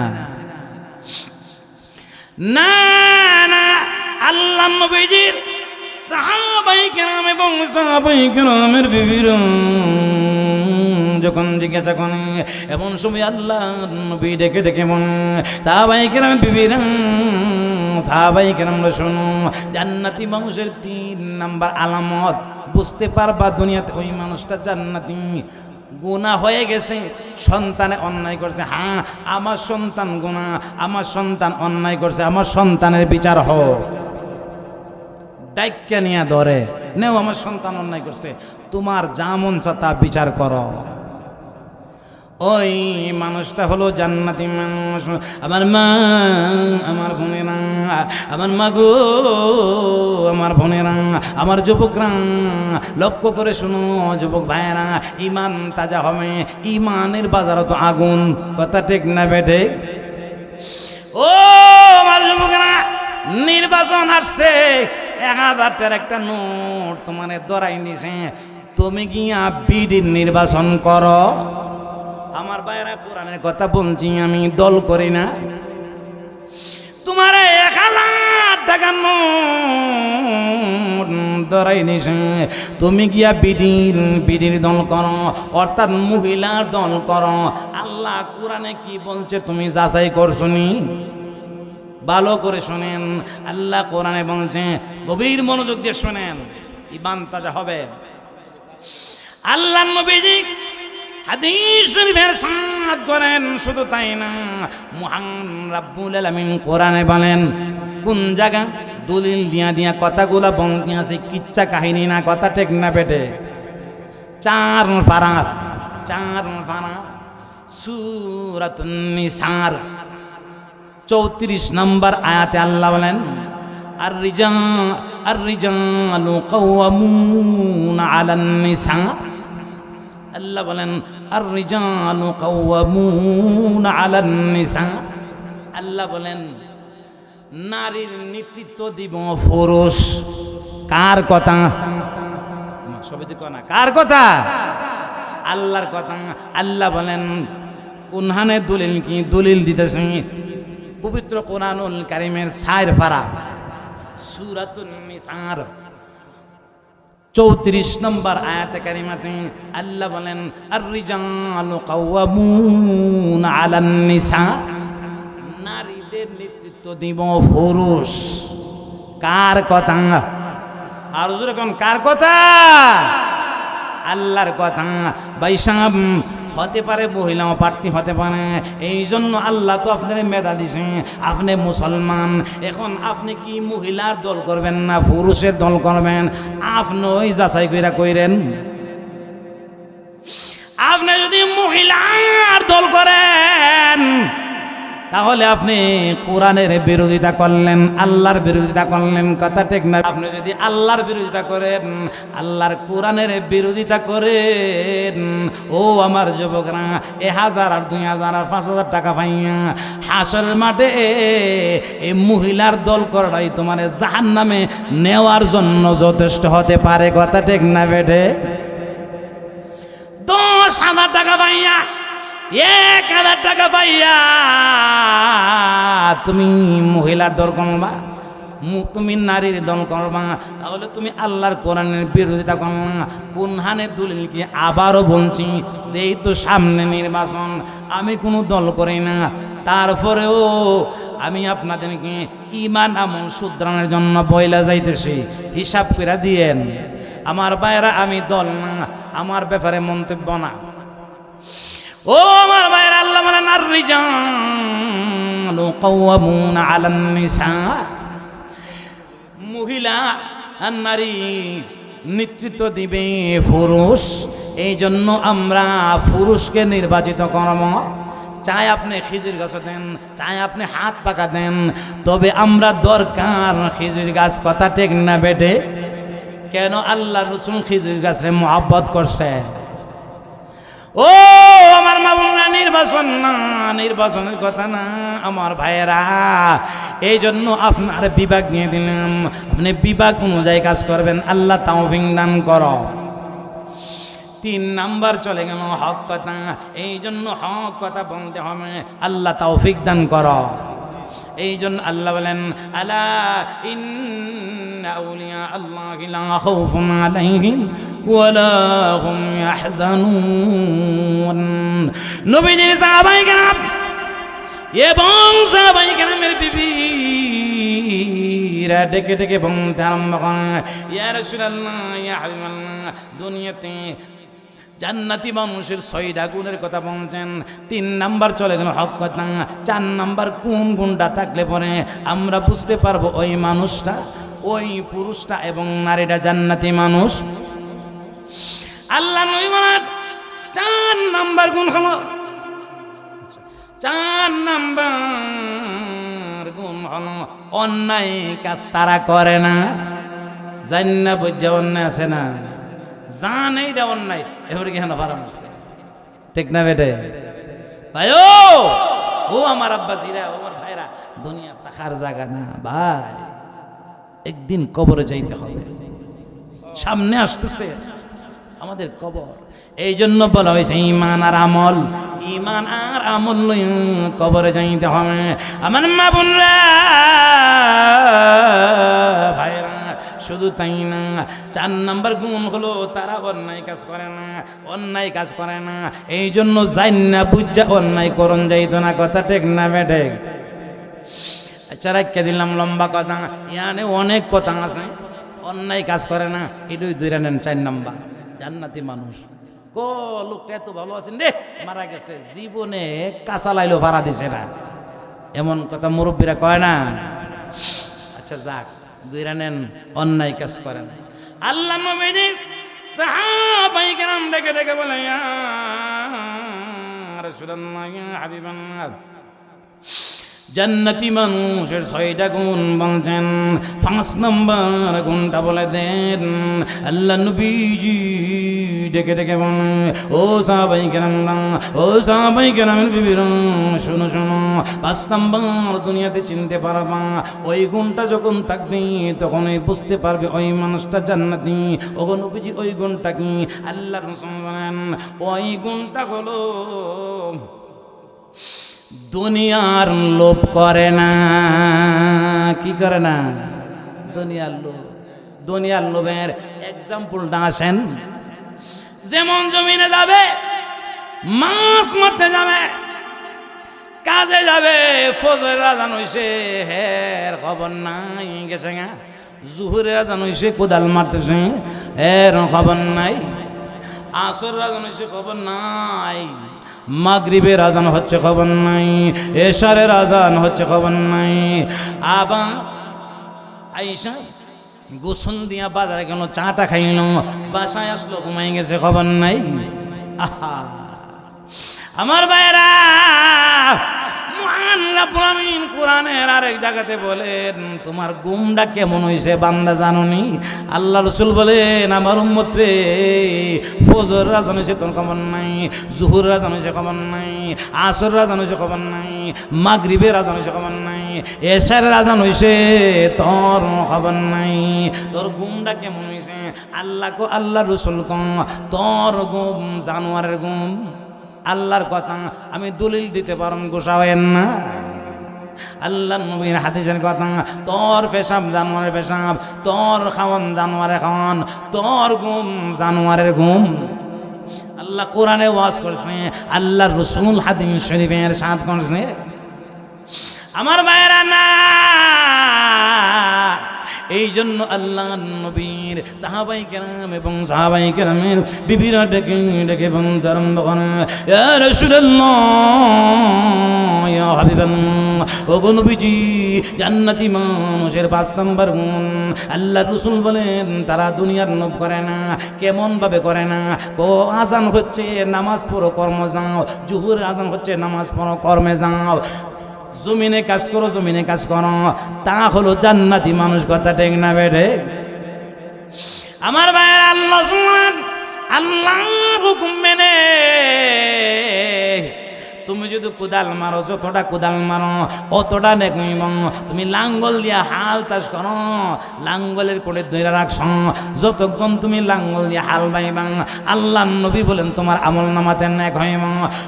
না না, আল্লাহ নবীজির সাহাবায়ে কেরাম এবং সাহাবায়ে কেরামের বিবিরা যখন জিজ্ঞাসা করে, এমন সময় আল্লাহ নবী ডেকে ডেকে মন সাহাবায়ে কেরাম বিবিরা, সাহাবায়ে কেরামরা শোনো, জান্নাতি মানুষের তিন নাম্বার আলামত বুঝতে পারবা দুনিয়াতে ওই মানুষটা জান্নাতি। গুনাহ হয়ে গেছে, সন্তানে অন্যায় করছে, হ্যাঁ আমার সন্তান গুনাহ, আমার সন্তান অন্যায় করছে, আমার সন্তানের বিচার হোক। ডাইক্কা নিয়ে ধরে নেও, আমার সন্তান অন্যায় করছে, তোমার যা মন চা তা বিচার করো। ওই মানুষটা হলো জান্নাতি মানুষ। আমার মা, আমার বোনেরা, আমার মা গো, আমার বোনেরা, আমার যুবকরা, লক্ষ্য করে শুনো যুবক ভাইয়েরা, ইমান তাজা হবে। ইমানের বাজারে তো আগুন, কথা ঠিক না বেঠে? ও আমার যুবকরা, নির্বাচন আসছে, 1000 টাকার একটা নোট তোমার ধরাই দিছে, তুমি গিয়া বিডির নির্বাচন করো। আমার ভাইরা, কোরআনের কথা বলছি আমি, দল করি না। তোমার 1000 টাকার নোট ধরাই দিছে, তুমি গিয়া বিডির দল করো, অর্থাৎ মহিলার দল করো। আল্লাহ কোরআনে কি বলছে তুমি যাচাই করছনি? ভালো করে শোনেন, আল্লাহ কোরআনে বলছে, গভীর মনোযোগ দিয়ে শোনেন, ঈমান তাজা হবে। আল্লাহ নবীজি হাদিস শরীফের সাদ করেন, শুধু তাই না, মহান রাব্বুল আলামিন কোরআনে বলেন, কোন জায়গা দলিল দিয়া দিয়া কথাগুলা বলতে আছে, কিচ্ছা কাহিনী না, কথা ঠিক না বেটে? 4 পারা সূরাতুন নিসার 34 নম্বর আয়াতে আল্লাহ বলেন, আর রিজালু কাওয়ামুনা আলান নিসা। আল্লাহ বলেন, আর রিজালু কাওয়ামুনা আলান নিসা। আল্লাহ বলেন, নারীর নেতৃত্ব দিব পুরুষ। কার কথা? সবাই তো না, কার কথা? আল্লাহর কথা। আল্লাহ বলেন, কোনখানে দলিল কি দলিল দিতেছেন? পবিত্র কোরআনুল কারীমের 4 পারা সূরাতুন নিসার 34 নম্বর আয়াতে কারিমাতে আল্লাহ বলেন, আর রিজালু কাওয়ামুনা আলান নিসা, নারীদের নেতৃত্ব দিব পুরুষ। কার কথা? আর জোরে কোন কার কথা? আল্লাহর কথা। ভাই সাহেব, হতে পারে মহিলাও প্রার্থী হতে পারে, এই জন্য আল্লাহ তো আপনার মেধা দিছে, আপনি মুসলমান, এখন আপনি কি মহিলার দল করবেন না পুরুষের দল করবেন? আপনি ওই যাচাই কইরা কইরেন। আপনি যদি মহিলার দল করেন তাহলে আপনি কোরআনের বিরোধিতা করলেন, আল্লাহর বিরোধিতা করলেন, কথা ঠিক না? আপনি যদি আল্লাহর বিরোধিতা করেন, আল্লাহর কোরআনের বিরোধিতা করেন, ও আমার যুবকরা, 1000 আর 2000 আর 5000 টাকা পাইয়া হাসরের মাঠে এই মহিলার দল করাই তোমার জাহান্নামে নেওয়ার জন্য যথেষ্ট হতে পারে, কথা ঠিক না বেঠে? 10,000 টাকা পাইয়া, 1000 টাকা পাইয়া তুমি মহিলার দল করবা, তুমি নারীর দল করবা, তাহলে তুমি আল্লাহর কোরআনের বিরোধিতা করবা। কোন হানে দলিল কি? আবারও বলছি, যেহেতু সামনে নির্বাচন, আমি কোনো দল করি না, তারপরেও আমি আপনাদেরকে ইমান আমল শুধরানোর জন্য বইলা যাইতেছি, হিসাব করে দিয়েন আমার ভাইয়েরা। আমি দল না, আমার ব্যাপারে মন্তব্য না। ও আমার ভাইয়েরা, আল্লাহ বলেন আর-রিজালু কাওয়ামুনা আলান নিসা, মহিলা আর নারী নেতৃত্ব দিবে পুরুষ। এই জন্য আমরা পুরুষকে নির্বাচিত করব। চাই আপনি খেজুর গাছ দেন, চাই আপনি হাত পাকা দেন, তবে আমরা দরকার খেজুর গাছ। কথা ঠিক না বেটে? কেন আল্লাহ রসুল খেজুর গাছরে মহব্বত করছে। ও আমার মা বোনরা, নির্বাচন না, নির্বাচনের কথা না আমার ভাইয়েরা। এই জন্য আপনার বিভাগ নিয়ে দিলাম, আপনি বিভাগ অনুযায়ী কাজ করবেন। আল্লাহ তাওফিক দান করো। 3 নাম্বার চলে গেল হক কথা। এই জন্য হক কথা বলতে হবে, আল্লাহ তাওফিক দান করো। এই জন্য আল্লাহ বলেন, আলা ইন্না আউলিয়া আল্লাহি লা খাউফুন আলাইহিম ওয়ালা হুম ইয়াহজানুন। নবীজির সাহাবায়ে কেরাম এবং সাহাবায়ে কেরামের বিবিরা ডেকে ডেকে বলতে আরম্ভ করেন, ইয়া রাসূলুল্লাহ, ইয়া হাবিবাল্লাহ, দুনিয়াতে জান্নাতি মানুষের 6টা গুণের কথা বলছেন। 3 নাম্বার চলে গেল হক কথা। 4 নাম্বার কোন গুণটা থাকলে পরে আমরা বুঝতে পারবো ওই মানুষটা, ওই পুরুষটা এবং নারীটা জান্নাতি মানুষ। আল্লাহ নবী বলেন 4 নাম্বার গুণ হলো, 4 নাম্বার গুণ হলো অন্যায় কাজ তারা করে না। জান্না বুঝা অন্যায় আছে না, জান এইটা অন্যায়, এবারে কি হেন ভাড়া মারছে, ঠিক না বেটে? ভাই ও আমার আব্বাজিরা, ও আমার ভাইরা, দুনিয়া থাকার জায়গা না ভাই, একদিন কবরে যাইতে হবে। সামনে আসতেছে আমাদের কবর। এই জন্য বলা হয়েছে ঈমান আর আমল, ঈমান আর আমল লইয়া কবরে যাইতে হবে। আমার মা বোনরা, ভাইরা, শুধু তাই না, 4 নাম্বার গুণ হলো তারা অন্যায় কাজ করে না, অন্যায় কাজ করে না। এই জন্য জান্না বুঝা অন্যায় করণ যাইতো না। কথা ঠিক না বেঠে? আচ্ছা, রাখতে দিলাম লম্বা কথা, ইয়ানে অনেক কথা আছে। অন্যায় কাজ করে না, এটুই ধরে নেন 4 নাম্বার জান্নাতি মানুষ। লোকটা এত ভালো আছেন রে, মারা গেছে, জীবনে কাঁচা লাইলো ভাড়া দিছে না, এমন কথা মুরব্বীরা কয় না? আচ্ছা যাক, দুইরা নেন অন্যায় কাজ করেন। আল্লাহ নবীজি সাহাবায়ে কেরাম ডেকে ডেকে বলে, ইয়া রাসূলুল্লাহ, ইয়া হাবিবাল্লাহ, জান্নাতি মানুষের 6টা গুণ বলছেন। 5 নাম্বার গুণটা বলে দেন। আল্লাহ নবীজি ডেকে ডেকে বলেন, ও সাহাবায়ে কেরাম, ও সাহাবায়ে কেরামের বিবিরা, শোনো শোনো, 5 নাম্বার দুনিয়াতে চিনতে পারবা। ওই গুণটা যখন থাকবে তখনই বুঝতে পারবে ওই মানুষটা জান্নাতি। ও নবীজি, ওই গুণটা কি? আল্লাহ রাসূল বলেন, ওই গুণটা হলো দুনিয়ার লোভ করে না। কি করে না? দুনিয়ার লোভ। দুনিয়ার লোভের এক্সাম্পলটা আসেন। যেমন জমিনে যাবে, মাছ মারতে যাবে, কাজে যাবে, ফজরের আজান হইছে, হের খবর নাই, গেছে গা। জুহুরের আজান হইছে, কোদাল মারতেছে, এর খবর নাই। আসরের আজান হইছে, খবর নাই। মাগরিবের আজান হচ্ছে, খবর নাই। এশারের আজান হচ্ছে, খবর নাই। আবার আইসা গোসল দিয়া বাজারে গেল, চাটা খাইল, বাসায় আসলো, ঘুমাই গেছে, খবর নাই। আহা আমার ভাইরা, মহান রব্বুল আমিন কোরআনের আরেক জায়গাতে বলেন, তোমার ঘুমটা কেমন হইছে বান্দা জানোনি? আল্লাহ রাসূল বলেন, আমার উম্মত রে, ফজর আজান হইছে তোর খবর নাই, জুহুর আজান হইছে খবর নাই, আসর আজান হইছে খবর নাই, মাগরিবের আজান হইছে খবর নাই, এশারের আজান হইছে তোর খবর নাই। তোর ঘুমটা কেমন হইছে? আল্লাহ রাসূল কম, তোর ঘুম জানোয়ারের ঘুম। আল্লাহর কথা আমি দলিল দিতে পারম, গোসা হয়েন না। আল্লাহ নবীর হাদিসের কথা, তোর পেশাব জানোয়ারের পেশাব, তোর খাওয়ান জানোয়ারের খাওয়ান, তোর ঘুম জানোয়ারের ঘুম। আল্লাহ কোরআনে ওয়াজ করছে, আল্লাহ রসুল হাদিস শরীফের সাথ করছে। আমার ভাইয়েরা না, এই জন্য আল্লাহ নবীর সাহাবাই কেরাম এবং সাহাবাই কেরামের বিবিরা ডেকে ডেকে বলতে আরম্ভ করে, ইয়া রাসূলুল্লাহ, ইয়া হাবিবাল্লাহ, ওগো নবীজি, জান্নাতি মানুষের 5 নম্বর গুণ। আল্লাহ রসুল বলেন তারা দুনিয়ার লোভ করে না। কেমন ভাবে করে না? আজান হচ্ছে নামাজ পড়ো, কর্ম যাও। জুহুরের আজান হচ্ছে নামাজ পড়ো, কর্মে যাও। জমিনে কাজ করো, জমিনে কাজ করো, তা হলো জান্নাতি মানুষ। কথা ঠিক না বেঠে? আমার ভাইয়ের আল্লাহ শুনুন, আল্লাহ হুকুম মেনে তুমি যদি কোদাল মারো, যতটা কোদাল মারো অতটা নেকইব। তুমি লাঙ্গল দিয়া হাল চাষ করো, লাঙ্গলের কোড়ে ধরে রাখছ, যতক্ষণ তুমি লাঙ্গল দিয়ে হাল বাইবা, আল্লাহ নবী বলেন তোমার আমল নামাতে নেক হইব।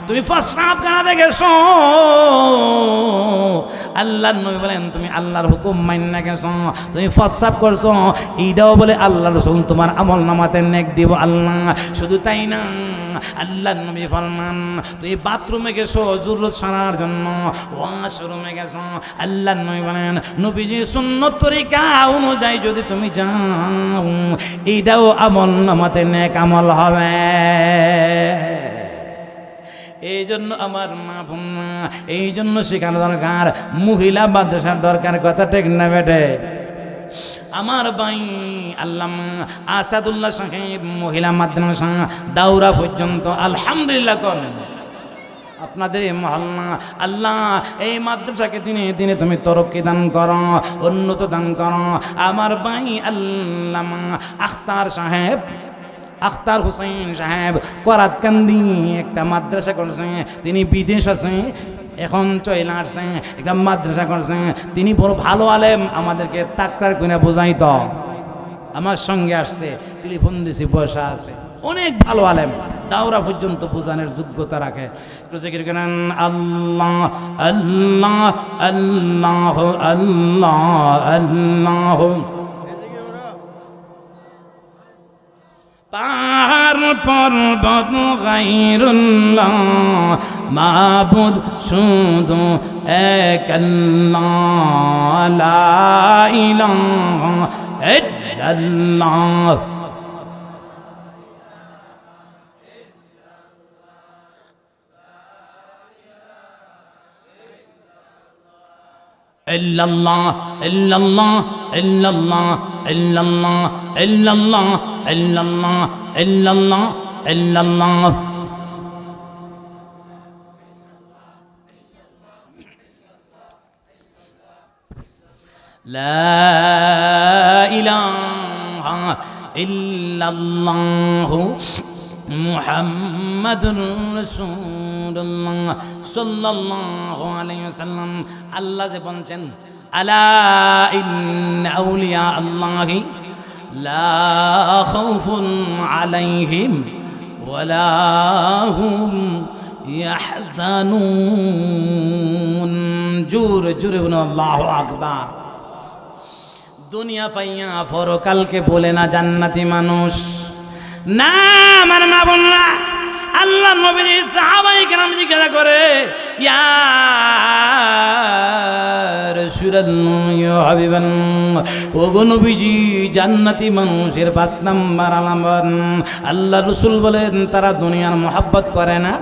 তুমি প্রস্রাব কানাতে গেছো, আল্লাহ নবী বলেন তুমি আল্লাহর হুকুম মাইন্না গেছো, তুমি প্রস্রাব করছো, এইটাও বলে আল্লাহ রাসূল তোমার আমল নামাতে নেক দিব আল্লাহ। শুধু তাই না, আল্লাহ নবী ফরমান তুই বাথরুমে গেছো জরুরত সারার জন্য, ওয়াশরুমে গেছো, আল্লাহ নবী বলেন নবীজি সুন্নত তরিকা অনুযায়ী যদি তুমি যাও, এইটাও আমল নামাতে নেক আমল হবে। এই জন্য আমার মা বোনা, এই জন্য শেখানো দরকার, মহিলা মাদ্রাসার দরকার। কথা ঠিক না বেটে? আমার ভাই আল্লামা আসাদুল্লাহ সাহেব মহিলা মাদ্রাসা দাউরা পর্যন্ত আলহামদুলিল্লাহ করেন। আপনাদের এই মহল্লা, আল্লাহ এই মাদ্রাসাকে দিনে দিনে তুমি তরক্কি দান করো, উন্নত দান করো। আমার ভাই আল্লামা আখতার সাহেব, আখতার হুসাইন সাহেব করাতকান্দি একটা মাদ্রাসা করছে, তিনি বিদেশ আছে, এখন চলে আসছে, একটা মাদ্রাসা করছে। তিনি বড় ভালো আলেম, আমাদেরকে তাকরার কিনা বোঝাইত। আমার সঙ্গে আসছে, টেলিফোন দিছি, পয়সা আছে, অনেক ভালো আলেম, দাওরা পর্যন্ত বোঝানোর যোগ্যতা রাখে। আল্লাহ আল্লাহ আল্লাহ আল্লাহ আল্লাহ। পাহাড় পর্বত গায়রুল্লাহ, মাবুদ শুধু এক আল্লাহ, লা ইলাহা ইল্লাল্লাহ। ইল্লাল্লাহ ইল্লাল্লাহ ইল্লাল্লাহ ইল্লাল্লাহ ইল্লাল্লাহ ইল্লাল্লাহ ইল্লাল্লাহ ইল্লাল্লাহ। লা ইলাহা ইল্লাল্লাহ মুহাম্মাদুর রাসূলুল্লাহ সাল্লাল্লাহু আলাইহি ওয়াসাল্লাম। আল্লাহ যে বলছেন, আলা ইন্না আউলিয়া আল্লাহি লা খাউফুন আলাইহিম ওয়ালা হুম ইয়াহজানুন। জোরে জোরে বলুন আল্লাহু আকবার। দুনিয়া পাইয়া পরকালকে বলে না জান্নাতি মানুষ না। আমার মা বোনরা, আল্লাহ নবী সাহাবায়ে কেরাম জিজ্ঞাসা করে, ইয়া রাসূলুল্লাহ, ইয়া হাবিবাল্লাহ, ওগো নবীজি, জান্নাতি মানুষের 5 নাম্বার আলামত। আল্লাহ রাসূল বলেন তারা দুনিয়ার মহব্বত করে না।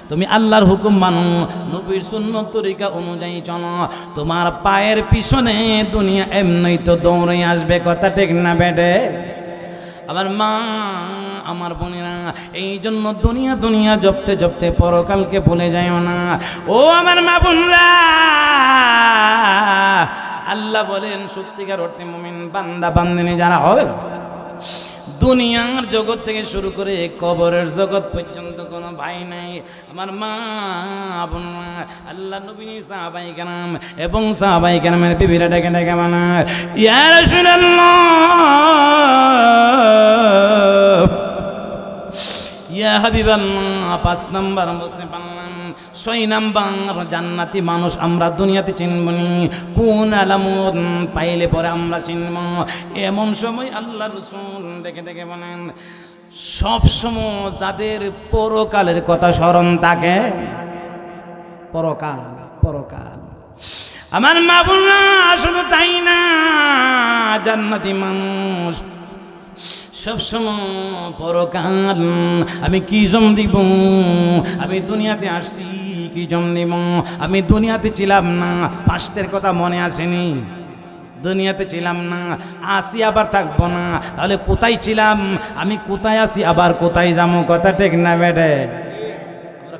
তুমি আল্লাহর হুকুম মানো, নবীর সুন্নত তরিকা অনুযায়ী চলো, তোমার পায়ের পিছনে দুনিয়া এমনি তো দৌড়ে আসবে। কথা ঠিক না বেটে? আমার মা, আমার বোনেরা, এই জন্য দুনিয়া দুনিয়া জপতে জপতে পরকালকে ভুলে যাইও না। ও আমার মা বোনরা, আল্লাহ বলেন সত্যিকার অর্থে মুমিন বান্দা বান্দিনী যারা হবে, দুনিয়ার জগৎ থেকে শুরু করে কবরের জগৎ পর্যন্ত কোনো ভাই নাই। আমার মা বোনরা, আল্লাহ নবী সাহাবায়ে কেরাম এবং সাহাবায়ে কেরামের বিবিরা ডেকে ডেকে বানায়, ইয়া রাসূলুল্লাহ, ইয়া হাবিবাল্লাহ, 5 নাম্বার বুঝতে পারলাম। 6 নাম্বার জান্নাতি মানুষ আমরা দুনিয়াতে চিনব নি, কোন আলামত পাইলে পরে আমরা চিনব। এমন সময় আল্লাহ রাসূল দেখে দেখে বলেন, সব সময় যাদের পরকালের কথা স্মরণ থাকে, পরকাল পরকাল, আমার মা বোনরা শুধু তাই না, জান্নাতি মানুষ সবসময় পরকাল আমি কি জম দিব, আমি দুনিয়াতে আসছি কি জম দিব, আমি দুনিয়াতে ছিলাম না, পাস্টের কথা মনে আসেনি, দুনিয়াতে ছিলাম না, আসি আবার থাকবো না, তাহলে কোথায় ছিলাম, আমি কোথায় আসি আবার কোথায় যাবো, কথা ঠিক না বেটে? আমরা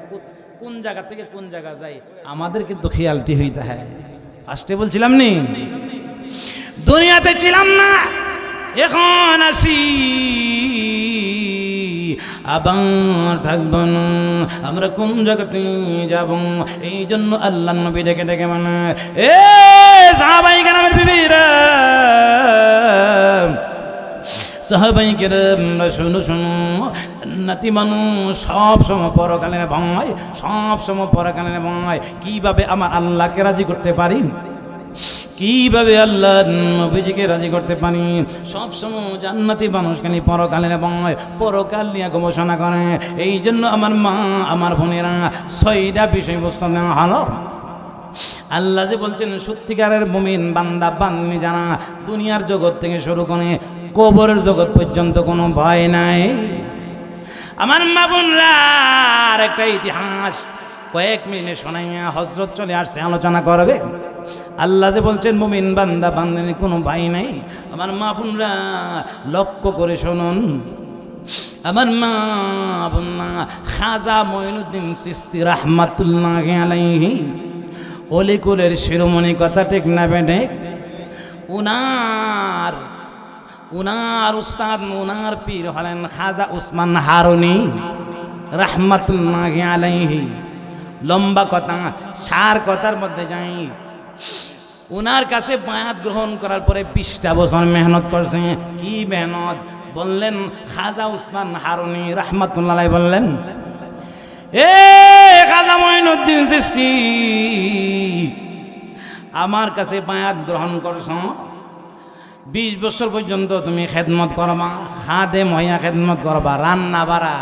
কোন জায়গা থেকে কোন জায়গা যাই আমাদের কিন্তু খেয়ালটি হইতে হয়। আসতে বলছিলাম নি, দুনিয়াতে ছিলাম না, এখন আসি আবার থাকব না, আমরা কোন জায়গাতে যাব? এই জন্য আল্লাহ নবী ডেকে ডেকে মানে, এ সাহাবায়ে কেরামের বিবিরা, সাহাবায়ে কেরামরা শুনো শুনো, জান্নাতি মানুষ সব সময় পরকালের ভয়, সব সময় পরকালের ভয়। কিভাবে আমার আল্লাহকে রাজি করতে পারি, কিভাবে আল্লাহ নবীজিকে রাজি করতে পারি, সব সময় জান্নাতি মানুষ খালি পরকালের ভয়, পরকাল নিয়ে গবেষণা করে। এই জন্য আমার মা আমার বোনেরা 6টা বিষয়বস্তু নেওয়া হলো। আল্লাহ যে বলছেন সত্যিকারের মুমিন বান্দা বান্দি যারা, দুনিয়ার জগৎ থেকে শুরু করে কবরের জগৎ পর্যন্ত কোনো ভয় নাই। আমার মা বোনরা একটা ইতিহাস কয়েক মিনিটে শোনাইয়া হযরত চলে আসছে, আলোচনা করবে। আল্লাহ যে বলছেন মুমিন বান্দা বান্দিনী কোনো ভয় নাই, আমার মা বোনরা লক্ষ্য করে শুনুন। আমার মা বোনরা, খাজা মঈনুদ্দিন চিশতি রাহমাতুল্লাহি আলাইহি অলিকুলের শিরোমণি, কথা ঠিক না বেটে? উনার উস্তাদ, উনার পীর হলেন খাজা উসমান হারুনি রাহমাতুল্লাহি আলাইহি। লম্বা কথা, সার কথার মধ্যে যাই, উনার কাছে বায়াত গ্রহণ করার পরে 20টা বছর মেহনত করছে। কি মেহনত বললেন? খাজা উসমান হারুনি রাহমাতুল্লাহ আলাইহি বললেন, এ খাজা মঈনুদ্দিন চিশতি, আমার কাছে বায়াত গ্রহণ করছ, 20 বছর পর্যন্ত তুমি খেদমত করবা, খাদেম হইয়া খেদমত করবা, রান্না বাড়া,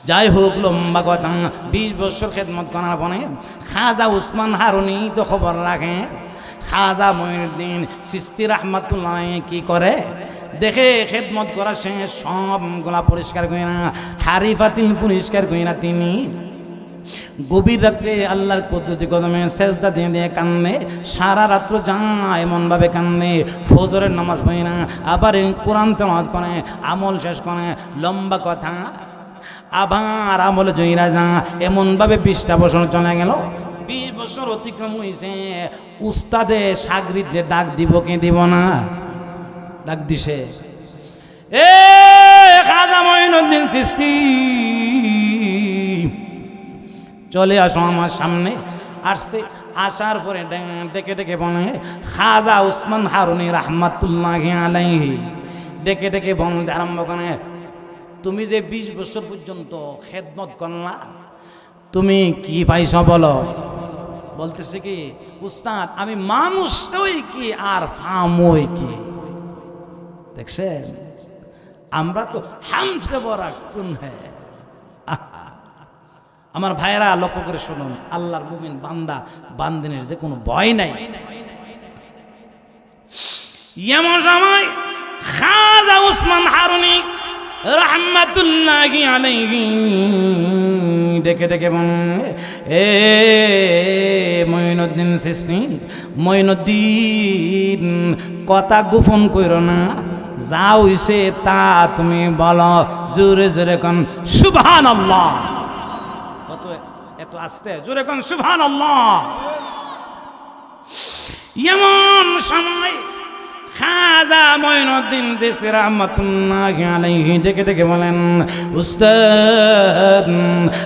যাই হোক লম্বা কথা। 20 বছর খেদমত করার পরে খাজা উসমান হারুনি তো খবর রাখে, খাজা মঈনুদ্দিন চিশতি রাহমাতুল্লাহ কি করে দেখে, খেদমত করা শেষ, সবগুলা পরিষ্কার করি না, হাড়ি পাতিল পরিষ্কার করি না, তিনি গভীর রাত্রে আল্লাহর কুদরতি কদমে সেজদা দিয়ে দিয়ে কান্দে, সারা রাত্র যায় এমনভাবে কান্দে, ফজরের নামাজ পড়ে না, আবার কোরআন তেলাওয়াত করে, আমল শেষ করে। লম্বা কথা, আবার আমল জয়রা যা, এমনভাবে 20টা বছর চলে গেল। 20 বছর অতিক্রম হয়েছে, উস্তাদে শাগরিদে ডাক দিব কি দিব না? ডাক দিছে, এ খাজা মঈনুদ্দিন চিশতি চলে আসো আমার সামনে। আসছে, আসার পরে ডেকে ডেকে বলে, খাজা উসমান হারুনি রাহমাতুল্লাহি আলাইহি ডেকে ডেকে বলতে আরম্ভ করে, তুমি যে 20 বছর পর্যন্ত খেদমত করলা, তুমি কি পাইছ বলো? বলতেছে কি, উস্তাদ আমি মানুষটাই কি আর ফামই কি? দেখছেন, আমরা তো হামসে বড়া কোন হ্যাঁ। আমার ভাইয়েরা লক্ষ্য করে শুনুন, আল্লাহর মুমিন বান্দা বান্দিনের যে কোনো ভয় নাই। এমন সময় খাজা উসমান হারুনি রাহমাতুল্লাহি আলাইহি ডেকে ডেকে এ মঈনুদ্দিন চিশতি, মঈনুদ্দিন কথা গোপন কইরো না, যা হইছে তা তুমি বলো, জোরে জোরে কোন সুবহানাল্লাহ। কত এত আস্তে, জোরে কোন সুবহানাল্লাহ। এমন সময় খাজা মঈনুদ্দিন চিশতি রাহমাতুল্লাহি আলাইহি ডেকে ডেকে বলেন, উস্তাদ,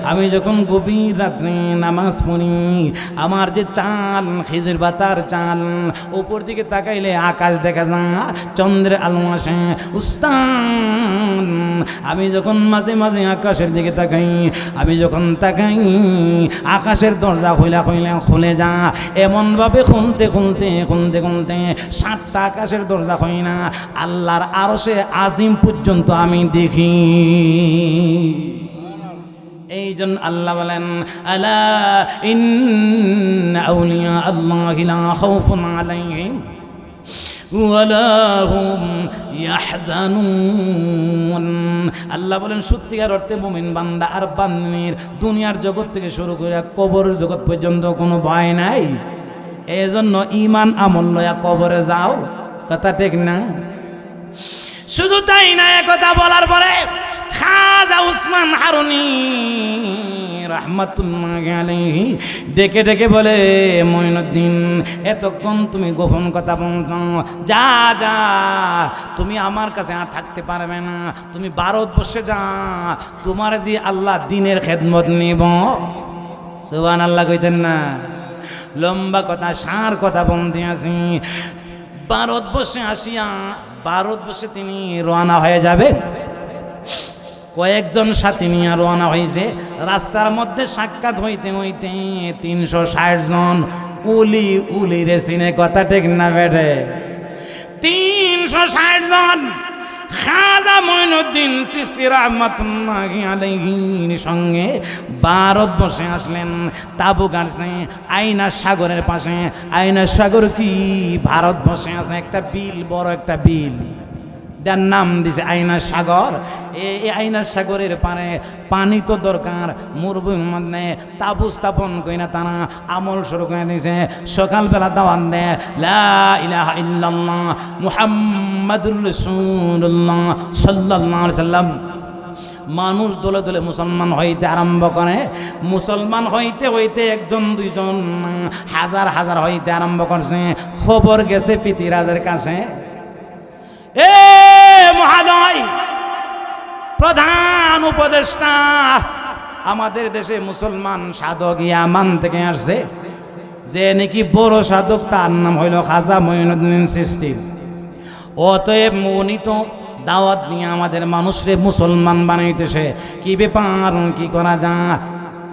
আমি যখন গভীর রাত্রে নামাজ পড়ি, আমার যে চাল খেজুর পাতার চাল, উপর দিকে তাকাইলে আকাশ দেখা যায়, চন্দ্রের আলো আসে। উস্তাদ, আমি যখন মাঝে মাঝে আকাশের দিকে তাকাই, আমি যখন তাকাই আকাশের দরজা খুলে যা, এমনভাবে খুলতে খুলতে 7টা আকাশের দরজা হয় না, আল্লাহর আরশে আজিম পর্যন্ত আমি দেখি। এই জন্য আল্লাহ বলেন, আলা ইন্না আউলিয়া আল্লাহি লা খাউফুন আলাইহিম ওয়ালা হুম ইয়াহজানুন। আল্লাহ বলেন, সত্যিকার অর্থে মুমিন বান্দা আর বান্দির দুনিয়ার জগৎ থেকে শুরু করে কবর জগৎ পর্যন্ত কোনো ভয় নাই। এই জন্য ঈমান আমল লয়া কবরে যাও, কথা ঠিক না? শুধু তাই না, একথা বলার পরে খাজা উসমান হারুনি রাহমাতুল্লাহি আলাইহি ডেকে ডেকে বলে, মঈনুদ্দিন, এতক্ষণ তুমি গোপন কথা বলছো, যা যা, তুমি আমার কাছে আর থাকতে পারবে না, তুমি ভারতবর্ষে যা, তোমার দিয়ে আল্লাহ দিনের খেদমত নিব। সুবহানাল্লাহ কইতেন না? লম্বা কথা, সার কথা বলতে আসি। ভারতবর্ষে আসিয়া ভারতবর্ষে তিনি রওনা হয়ে যাবে। কয়েকজন সাথী নিয়ে রওনা হয়েছে। রাস্তার মধ্যে সাক্ষাৎ হইতে হইতে 360 জন উলি রে চিনে, কথা ঠিক না বেড়ে? 360 জন খাজা মঈনুদ্দিন চিশতি রাহমাতুল্লাহি আলাইহির সঙ্গে ভারতবর্ষে আসলেন। তাবু গাড়ছে আইনা সাগরের পাশে। আইনা সাগর কি ভারতবর্ষে আছে? একটা বিল, বড় একটা বিল, যার নাম দিছে আইনা সাগর। এই আইনা সাগরের পারে পানি তো দরকার। মুরব্বীর মধ্যে তাবু স্থাপন করে না, তারা আমল শুরু করে দিয়েছে। সকালবেলা দাওয়াত দেয়, লা ইলাহা ইল্লাল্লাহ মুহাম্মাদুর রাসূলুল্লাহ সাল্লাল্লাহু আলাইহি সাল্লাম। মানুষ দলে দলে মুসলমান হইতে আরম্ভ করে। মুসলমান হইতে হইতে 1 জন 2 জন হাজার হাজার হইতে আরম্ভ করছে। খবর গেছে পৃথিরাজের কাছে, এ মহাদয়, প্রধান উপদেষ্টা, আমাদের দেশে মুসলমান সাধক ইয়ামান থেকে আসছে, যে নাকি বড় সাধক, তার নাম হইল খাজা মঈনুদ্দিন চিশতি। অতএব উনি তো দাওয়াত নিয়ে আমাদের মানুষরে মুসলমান বানাইতেছে। কি ব্যাপার, কি করা যায়?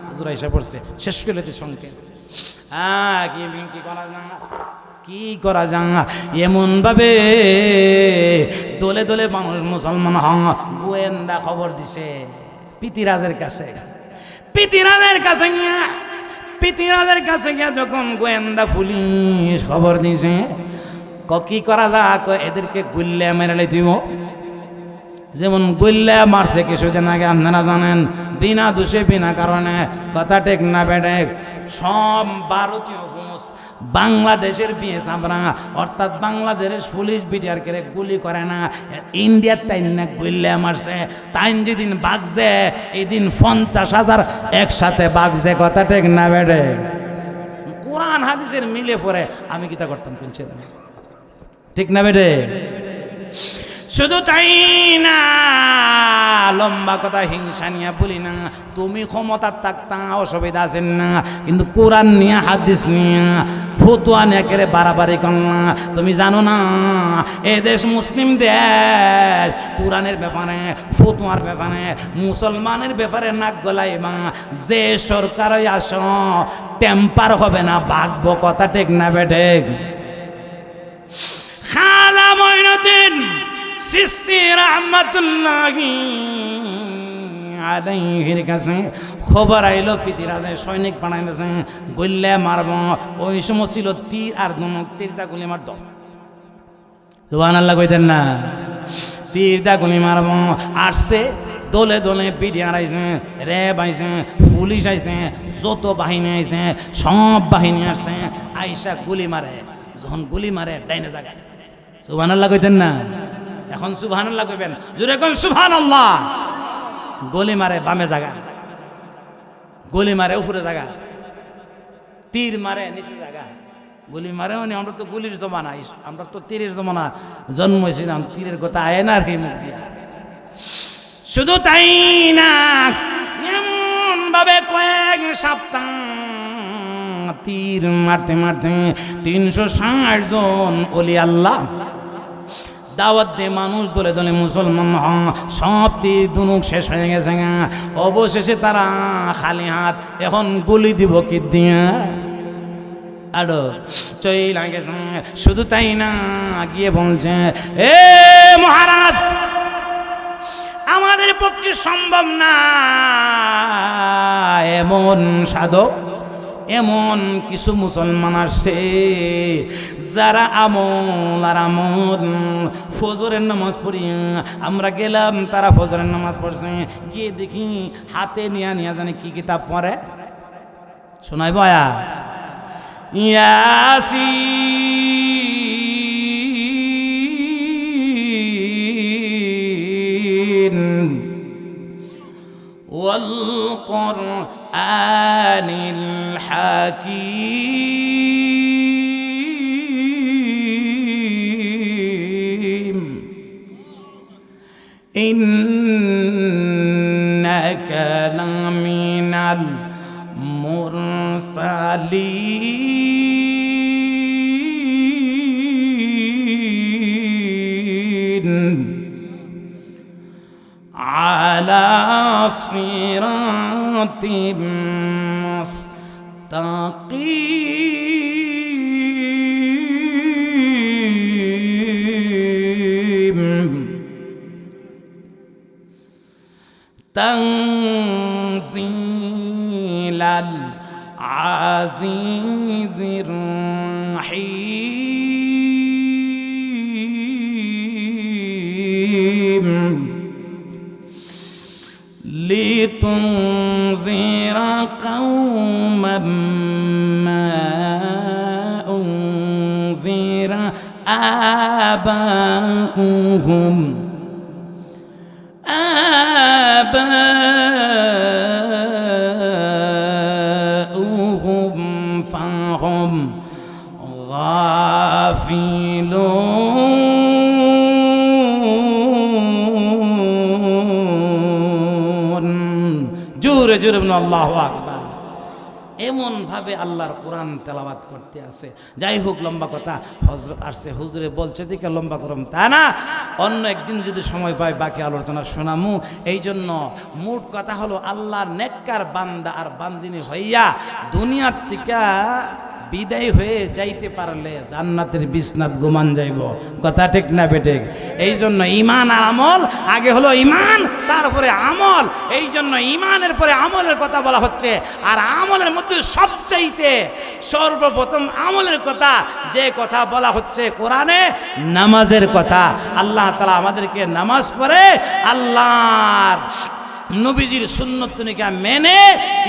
হুজুর এসে পড়ছে, শেষ করে দিতে সঙ্গে। কি করা যায়, কি করা যায়? এমন ভাবে দলে দলে মানুষ মুসলমান গোয়েন্দা খবর দিছে পৃথিরাজের কাছে। পৃথিরাজের কাছে গিয়া যখন গোয়েন্দা পুলিশ খবর দিছে, কি করা যায়? এদেরকে গুল্লা মেরে দিব। যেমন গুল্লা মারছে কিছুদিন আগে, আপনারা জানেন, বিনা দোষে বিনা কারণে, কথা ঠিক না বেড়ে? সব ভারতীয় ফৌজ বাংলাদেশের বিএসএফরা, অর্থাৎ বাংলাদেশের পুলিশ বিটিআর করে গুলি করে না, ইন্ডিয়ার তাইন না গুল্লা মারছে। তাইন যেদিন বাগছে, এই দিন 50,000 একসাথে বাগছে, কথা ঠিক না বেড়ে? কোরআন হাদিসের মিলে পড়ে। আমি কিতা করতাম শুনছেন, ঠিক না বেড়ে? শুধু তাই না, লম্বা কথা হিংসা নিয়ে বলি না, তুমি ক্ষমতা থাকতা অসুবিধা আছেন না, কিন্তু কোরআন নিয়ে হাদিস নিয়ে ফতুয়া নিয়ে কেড়ে বাড়াবাড়ি করলা। তুমি জানো না, এ দেশ মুসলিম দেশ, কোরআনের ব্যাপারে, ফতুয়ার ব্যাপারে, মুসলমানের ব্যাপারে নাক গলাইবা, যে সরকারই আসো টেম্পার হবে না, বাগব, কথা ঠিক না বেঠে? খাজা মঈনুদ্দিন চিশতি রাহমাতুল্লাহি আলাইহির কাছে খবর আইলো, পৃথিরাজে সৈনিক বানাইতেছে, গুল্লা মারব। ওই সময় ছিল তীর আর ধনুক, তীরটা গুলি মারত। সুবহানাল্লাহ কইতেন না? তীরটা গুলি মারব। আসছে দলে দলে বিডিআর আইছে, র্যাব আইছে, পুলিশ আইছে, যত বাহিনী আইছে, সব বাহিনী আসছে, আইসা গুলি মারে। যখন গুলি মারে ডাইনে জায়গায়, সুবহানাল্লাহ কইতেন না? এখন সুবহানাল্লাহ কইবেন, জোরে কোন সুবহানাল্লাহ। গলি মারে বামে জায়গা, গলি মারে উপরে জায়গা, তীর মারে নিচে জায়গা, গুলি মারে মানে আমরা তো গুলির জমানা, আমরা তো তীরের জমানা জন্মেছিলাম, তীরের কথা আয় না রে মুখ দিয়া। শুধু তাই না, এমন ভাবে কয়েক সপ্তাহ তীর মারতে মারতে 360 জন ওলি আল্লাহ দাওয়াত দিয়ে মানুষ দলে দলে মুসলমান সব তীর ধনুক শেষ হয়ে গেছে। অবশেষে তারা খালি হাত, এখন গুলি দিব কি দিয়া আরো চইলা গেছে। শুধু তাই না, গিয়ে বলছে এ মহারাজ, আমাদের পক্ষে সম্ভব না, এমন সাধক, এমন কিছু মুসলমান আসছে যারা আমল আর আমল, ফজরের নামাজ পড়ি আমরা গেলাম, তারা ফজরের নামাজ পড়ছে, গিয়ে দেখি হাতে নিয়া জানে কি কিতাব পড়ে, শোনাই বয়া ইয়াসিন ওয়াল কুরআনিল হাকীম ইন্নাকা লামিনাল মুরসালিন আলা সিরাতিম মুস্তাকিম তানজিলাল আজিজির রহিম লিতুনজিরা কওমান মা উনজিরা আবাউহুম ফাহুম গাফিলুন। জোরে জোরে বলুন আল্লাহু আকবার। এমন ভাবে আল্লাহর কোরআন তেলাওয়াত করতে আছে। যাই হোক, লম্বা কথা, হযরত আসছে, হুজুরে বলছে দিকে লম্বা করম তা না, অন্য একদিন যদি সময় পাই বাকি আলোচনা শোনামু। এই জন্য মোট কথা হলো, আল্লাহর নেককার বান্দা আর বান্দিনী হইয়া দুনিয়ার থেকে বিদায় হয়ে যাইতে পারলে জান্নাতের বিছনাত ঘুমান যাইব। কথা ঠিক না বেঠিক? এই জন্য ঈমান আর আমল, আগে হলো ঈমান তারপরে আমল। এই জন্য ঈমানের পরে আমলের কথা বলা হচ্ছে। আর আমলের মধ্যে সবচাইতে সর্বপ্রথম আমলের কথা যে কথা বলা হচ্ছে কোরআনে, নামাজের কথা। আল্লাহ তাআলা আমাদেরকে নামাজ পড়ে আল্লাহর নবীজির সুন্নত তরিকা মেনে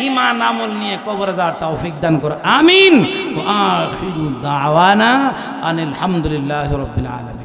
ঈমান আমল নিয়ে কবরে যাওয়ার তৌফিক দান করো, আমিন। ওয়া আখিরু দাওয়ানা আনিল হামদুলিল্লাহি রাব্বিল আলামিন।